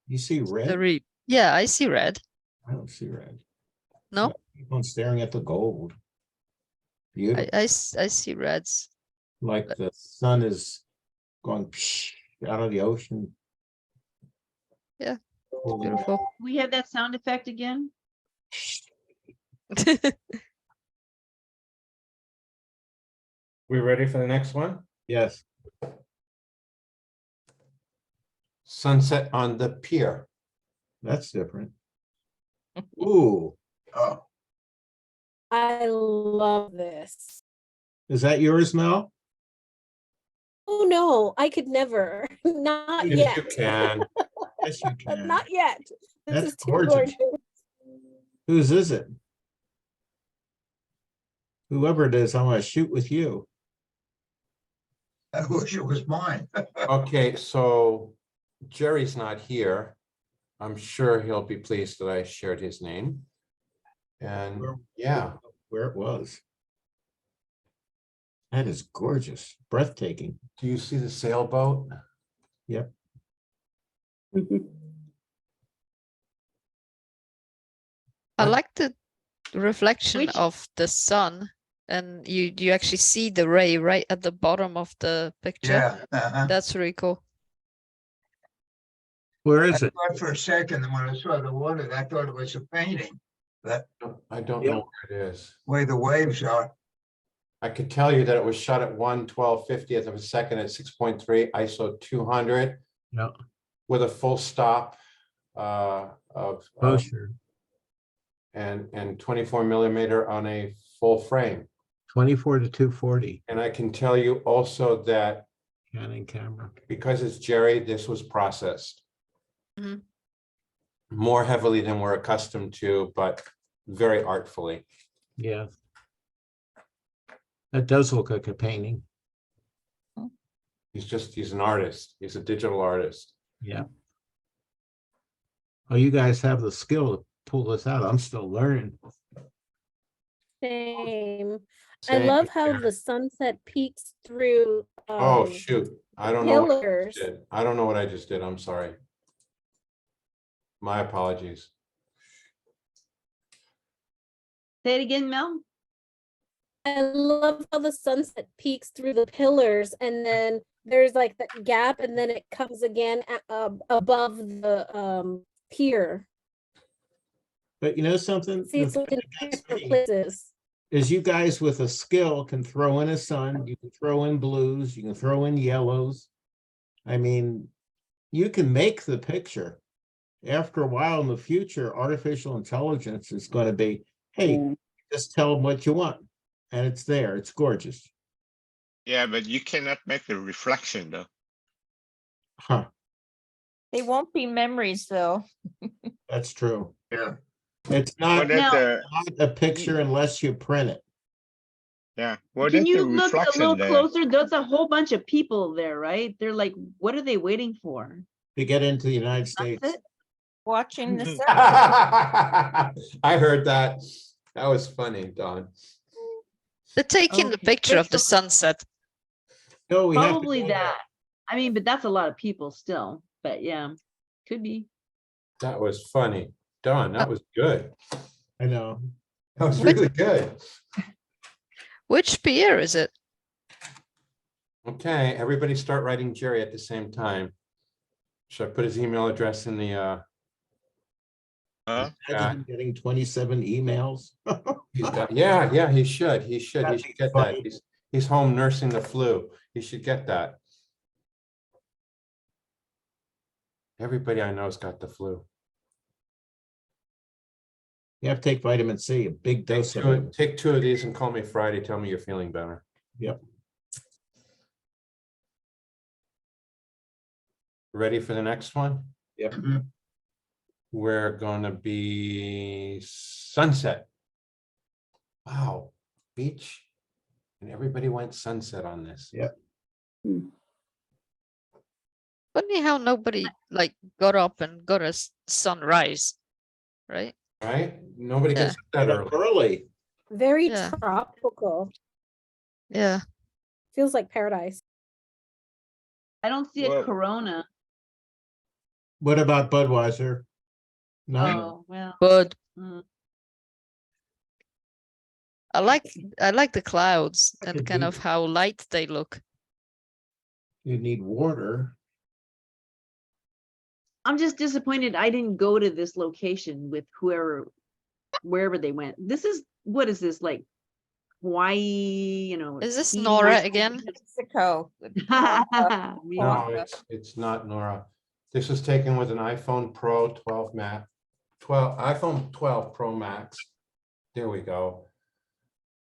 You see red? Very, yeah, I see red. I don't see red. No, Keep on staring at the gold. Beautiful. I see reds. Like the sun is going out of the ocean. Yeah, Holy beautiful. We have that sound effect again? We ready for the next one? Yes. Sunset on the pier. That's different. Ooh, Oh, I love this. is that yours, Mel? Oh no, I could never. Not Yes, yet. you can. Yes, you can. Not yet. This That's is too gorgeous. gorgeous. Whose is it? Whoever it is, I want to shoot with you. I wish it was mine. Okay, so Jerry's not here. I'm sure he'll be pleased that I shared his name. And yeah, Where it was. That is gorgeous, breathtaking. do you see the sailboat? Yep. I like the reflection Which- of the sun, and you actually see the ray right at the bottom of the picture. Yeah. uh-huh. That's really cool. Where is it? Thought for a second, when I saw the water, I thought it was a painting, but I don't Yep. know where it is. where the waves are. I could tell you that it was shot at 1/12/50th of a second at 6.3 ISO 200 Yeah. with a full stop of Closer. and 24 millimeter on a full frame. 24 to 240 And I can tell you also that Canon camera. because it's Jerry, this was processed Mhm. more heavily than we're accustomed to, but very artfully. Yeah. That does look like a painting. He's an artist. He's a digital artist. Yeah. Oh, you guys have the skill to pull this out. I'm still learning. Same. I Same love how here. the sunset peeks through. Oh, shoot. I don't know what I pillars. just did. I don't know what I just did. I'm sorry. My apologies. Say it again, Mel? I love how the sunset peeks through the pillars and then there's like that gap and then it comes again above the pier. But you know something? See, The it's thing like in that gets different me places. is you guys with a skill can throw in a sun, you can throw in blues, you can throw in yellows. I mean, you can make the picture. After a while in the future, artificial intelligence is going to be, hey, just tell them what you want. and it's there. It's gorgeous. Yeah, but you cannot make the reflection though. Huh, They won't be memories though. that's true. Yeah. It's Well, not that's Now- the a picture unless you print it. yeah. Well, Can that's you the look a reflection little there. closer? There's a whole bunch of people there, right? They're like, what are they waiting for? To get into the United States. Sunset? Watching the sun. I heard that. That was funny, Don. They're taking the Okay. picture of the sunset. No, we have to Probably go there. that. I mean, but that's a lot of people still, but yeah, could be. That was funny. Don, that was good. I know. That was really good. Which pier is it? Okay, everybody start writing Jerry at the same time. Should I put his email address in the, Huh? Imagine getting 27 emails. he's got, yeah, he should That'd be get that. funny. He's home nursing the flu. He should get that. Everybody I know's got the flu. You have to take vitamin C, a big dose of it. Take 2 of these and call me Friday. Tell me you're feeling better. Yep. Ready for the next one? Yep. Mhm. We're gonna be sunset. Wow, beach. And everybody went sunset on this. Yep. Funny how nobody like got up and got a sunrise, right? Right? Nobody Yeah. gets up that Get up early. early. Very Yeah. tropical. Yeah. Feels like paradise. I don't see a Well- Corona. What about Budweiser? No, Oh, well. But mm. I like the clouds I and could kind do- of how light they look. you need water. I'm just disappointed I didn't go to this location with wherever they went. This is, what is this, like Hawaii, you know? Is this ski Nora resort? again? Mexico. Me. No, it's not, Nora. This was taken with an iPhone Pro 12 Max, iPhone 12 Pro Max. There we go.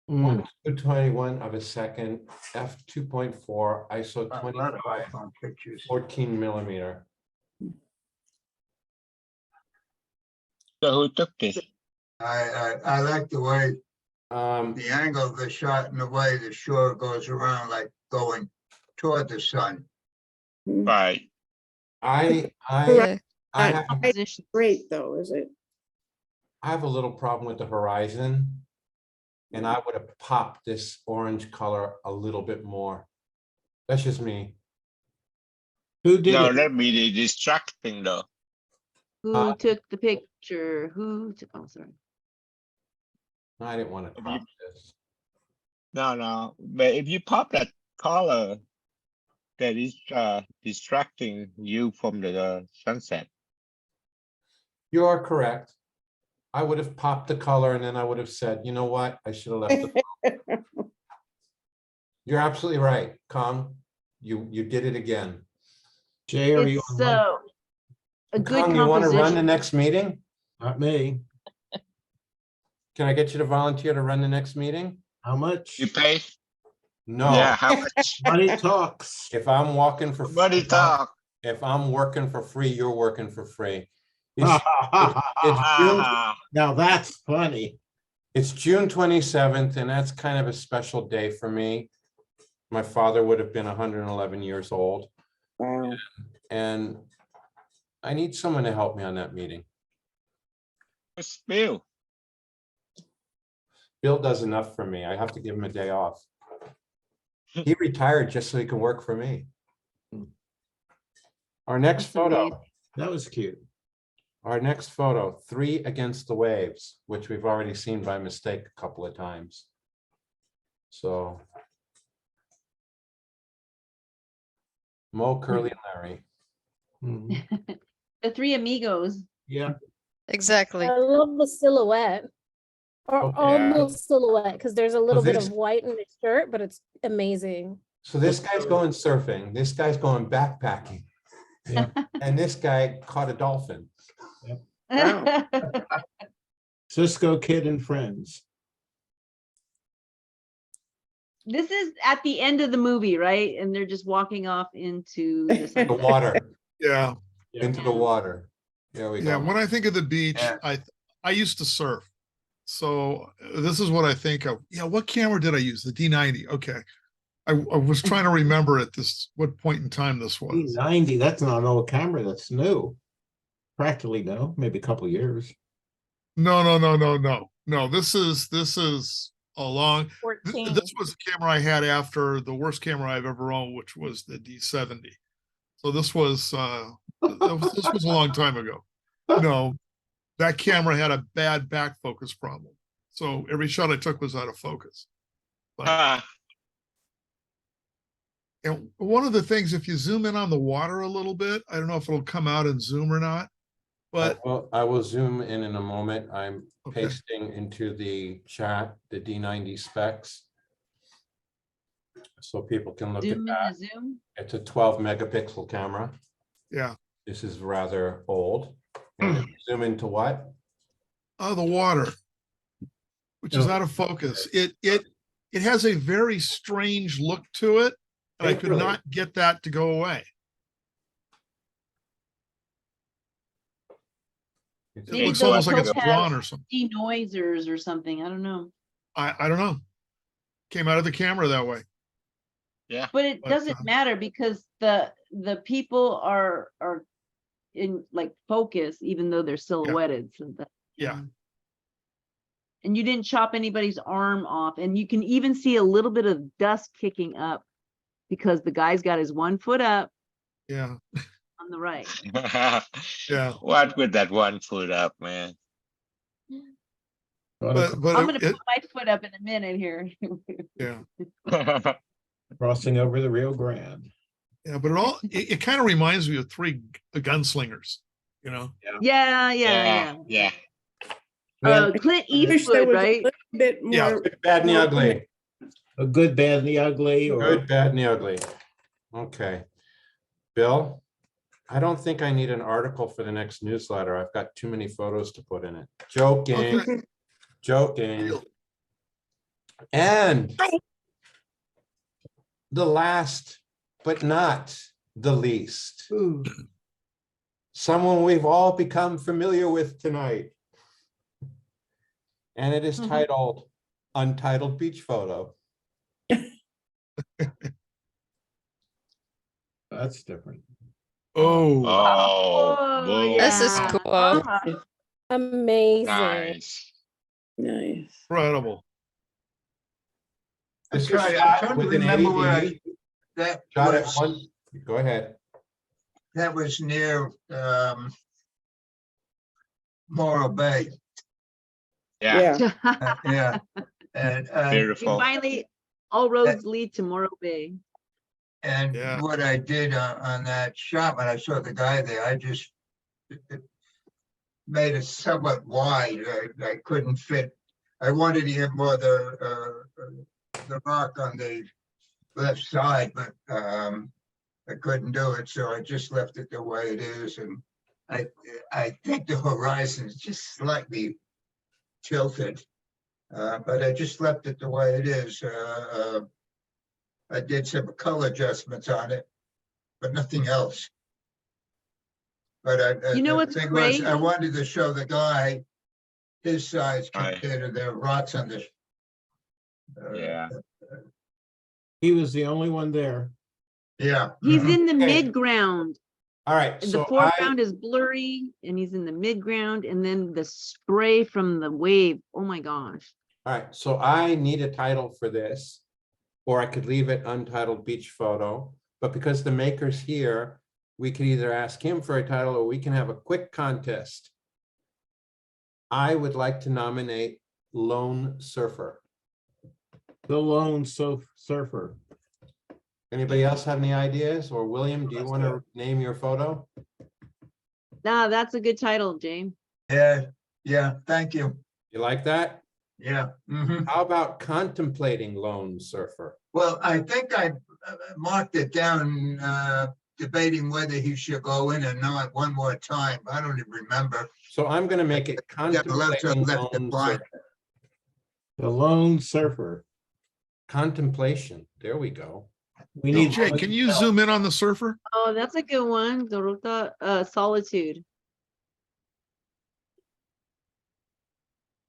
Mm, 221 of a second, f 2.4, ISO A lot of 25, iPhone pictures. 14 millimeter. So who took this? I like the way Um, the angle of the shot and the way the shore goes around, like going toward the sun. Right. I Yeah. have, Composition. Great though, is it? I have a little problem with the horizon. And I would have popped this orange color a little bit more. That's just me. Who did No, it? that'd be the distracting though. Who took the picture? Oh, sorry. I didn't want to pop this. No, but if you pop that color, that is distracting you from the sunset. You are correct. I would have popped the color and then I would have said, you know what? I should have left it. You're absolutely right, Kong. You did it again. Jay, are you It's on? a good Kong, you want to run the composition. next meeting? Not me. Can I get you to volunteer to run the next meeting? How much? You pay? No. Yeah, how much? Money talks. If I'm walking for Money free, talk. if I'm working for free, you're working for free. It's June- Now that's funny. It's June 27th, and that's kind of a special day for me. My father would have been 111 years old, Wow. and I need someone to help me on that meeting. What's Bill? Bill does enough for me. I have to give him a day off. He retired just so he can work for me. Our next That's photo. amazing. That was cute. Our next photo, 3 against the waves, which we've already seen by mistake a couple of times. So. Mo, Curly, and Larry. Mhm. The three amigos. Yeah, Exactly. I love the silhouette. Or Okay. almost silhouette, because there's a little bit this- of white in the shirt, but it's amazing. So this guy's going surfing, this guy's going backpacking. Yeah. And this guy caught a dolphin. Cisco Kid and Friends. This is at the end of the movie, right? And they're just walking off into the The sunset. water, Yeah, into the water. There we yeah. go. When I think of the beach, Yeah. I used to surf. So this is what I think of. Yeah, what camera did I use? The D90. Okay. I was trying to remember at what point in time this was. 90, that's not an old camera, that's new. Practically no, maybe a couple years. No. No, this is a long, 14. this was the camera I had after the worst camera I've ever owned, which was the D70. So this was a long time ago. No, that camera had a bad back focus problem. So every shot I took was out of focus. But, Ah, and one of the things, if you zoom in on the water a little bit, I don't know if it'll come out in Zoom or not, but I will zoom in a moment. I'm Okay. pasting into the chat the D90 specs. So people can look at Zoom in that. the Zoom. It's a 12 megapixel camera. yeah. This is rather old. And if you zoom into what? Oh, the water, which is out of focus. It has a very strange look to it. And I could Really? not get that to go away. It Maybe looks those almost like it's have drawn or something. denoisers or something. I don't know. I don't know. Came out of the camera that way. yeah. But it But, doesn't matter because the people are in like focus, even though they're silhouetted. So that, Yeah. And you didn't chop anybody's arm off, and you can even see a little bit of dust kicking up because the guy's got his 1 foot up Yeah. on the right. Yeah. What with that 1 foot up, man? But I'm it- gonna put my foot up in a minute here. yeah. Crossing over the Rio Grande. Yeah. But it kind of reminds me of Three Gunslingers, you know? Yeah. Yeah. Clint I wish there Eastwood, was a right? little bit Yeah. more. Good, bad, and the more ugly. A good, bad, and the ugly, or Good, bad, and the ugly. Okay. Bill, I don't think I need an article for the next newsletter. I've got too many photos to put in it. Joking, Okay. joking. And the last, but not the least, someone we've all become familiar with tonight. And it is titled Untitled Beach Photo. that's different. Oh, Oh, boom. This is yeah. cool. Amazing. Nice. Nice. incredible. I'm This is trying shot to with an remember where AED, that shot at was, one. Go ahead. that was near, Morro Bay. Yeah, Yeah. And, beautiful. Finally, all roads lead to Morro Bay. and Yeah. what I did on that shot, when I saw the guy there, I just made it somewhat wide. I couldn't fit. I wanted to get more the rock on the left side, but I couldn't do it, so I just left it the way it is. And I think the horizon is just slightly tilted, but I just left it the way it is. I did some color adjustments on it, but nothing else. But You know the what's thing was, I crazy? wanted to show the guy his size Right. compared to the rocks on the. Yeah. He was the only one there. Yeah. He's mhm. in the Okay. mid-ground. All right, The so foreground is blurry and he's in the mid-ground, and then the spray from the wave. Oh my gosh. all right, so I need a title for this, or I could leave it Untitled Beach Photo. But because the maker's here, we could either ask him for a title or we can have a quick contest. I would like to nominate Lone Surfer. The lone surfer. Anybody else have any ideas? Or William, do you want to name your photo? Nah, that's a good title, James. Yeah, thank you. You like that? Yeah. mhm. How about Contemplating Lone Surfer? Well, I think I marked it down, debating whether he should go in or not one more time. I don't even remember. So I'm going to make it Yeah, left Contemplating it Lone blank. Surfer. The lone surfer. Contemplation. There we go. We need. Jay, can you zoom in on the surfer? Oh, that's a good one. Dorota, solitude.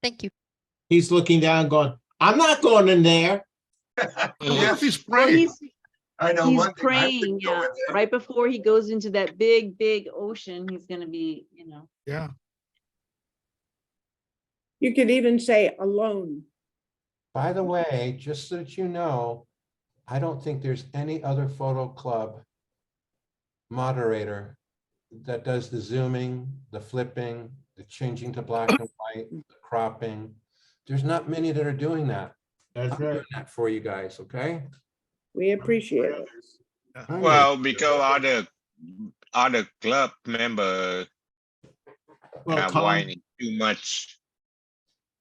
Thank you. He's looking down going, I'm not going in there. Yeah, if he's Well, praying. I know he's one thing. I praying, wouldn't go yeah. in there. Right before he goes into that big, big ocean, he's gonna be, you know. Yeah. You could even say alone. By the way, just so that you know, I don't think there's any other photo club moderator that does the zooming, the flipping, the changing to black and white, the cropping. There's not many that are doing that. That's I'm right. doing that for you guys, okay? We appreciate it. Well, because other club member Well, Tom,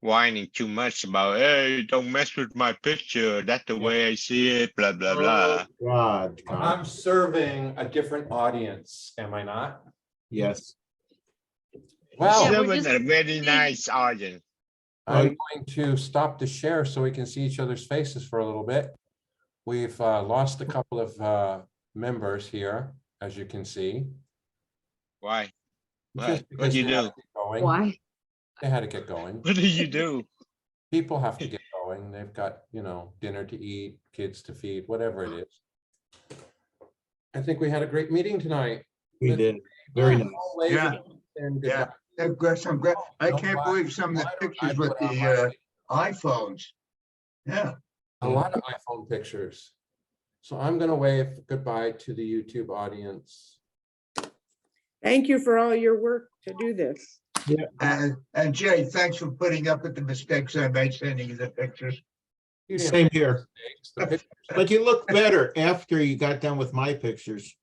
whining too much about, hey, don't mess with my picture. That's the way I see it, blah, blah, blah. oh, God, Tom. I'm serving a different audience, am I not? Yes. Well, Yeah, That we're was just- a very nice audience. I'm going to stop the share so we can see each other's faces for a little bit. We've lost a couple of members here, as you can see. Why? Just What because you they had do? to get going. Why? They had to get going. What do you do? People have to get going. They've got, dinner to eat, kids to feed, whatever it is. I think we had a great meeting tonight. We did. Very nice. Always, Yeah. and Yeah. goodbye. They've got some great, I No, can't why- believe some of the why don't I pictures with put on the my- iPhones. Yeah. A lot of iPhone pictures. So I'm going to wave goodbye to the YouTube audience. Thank you for all your work to do this. And Jay, thanks for putting up with the mistakes I made sending you the pictures. You didn't Same make here. mistakes. The pictures- But you look better after you got done with my pictures.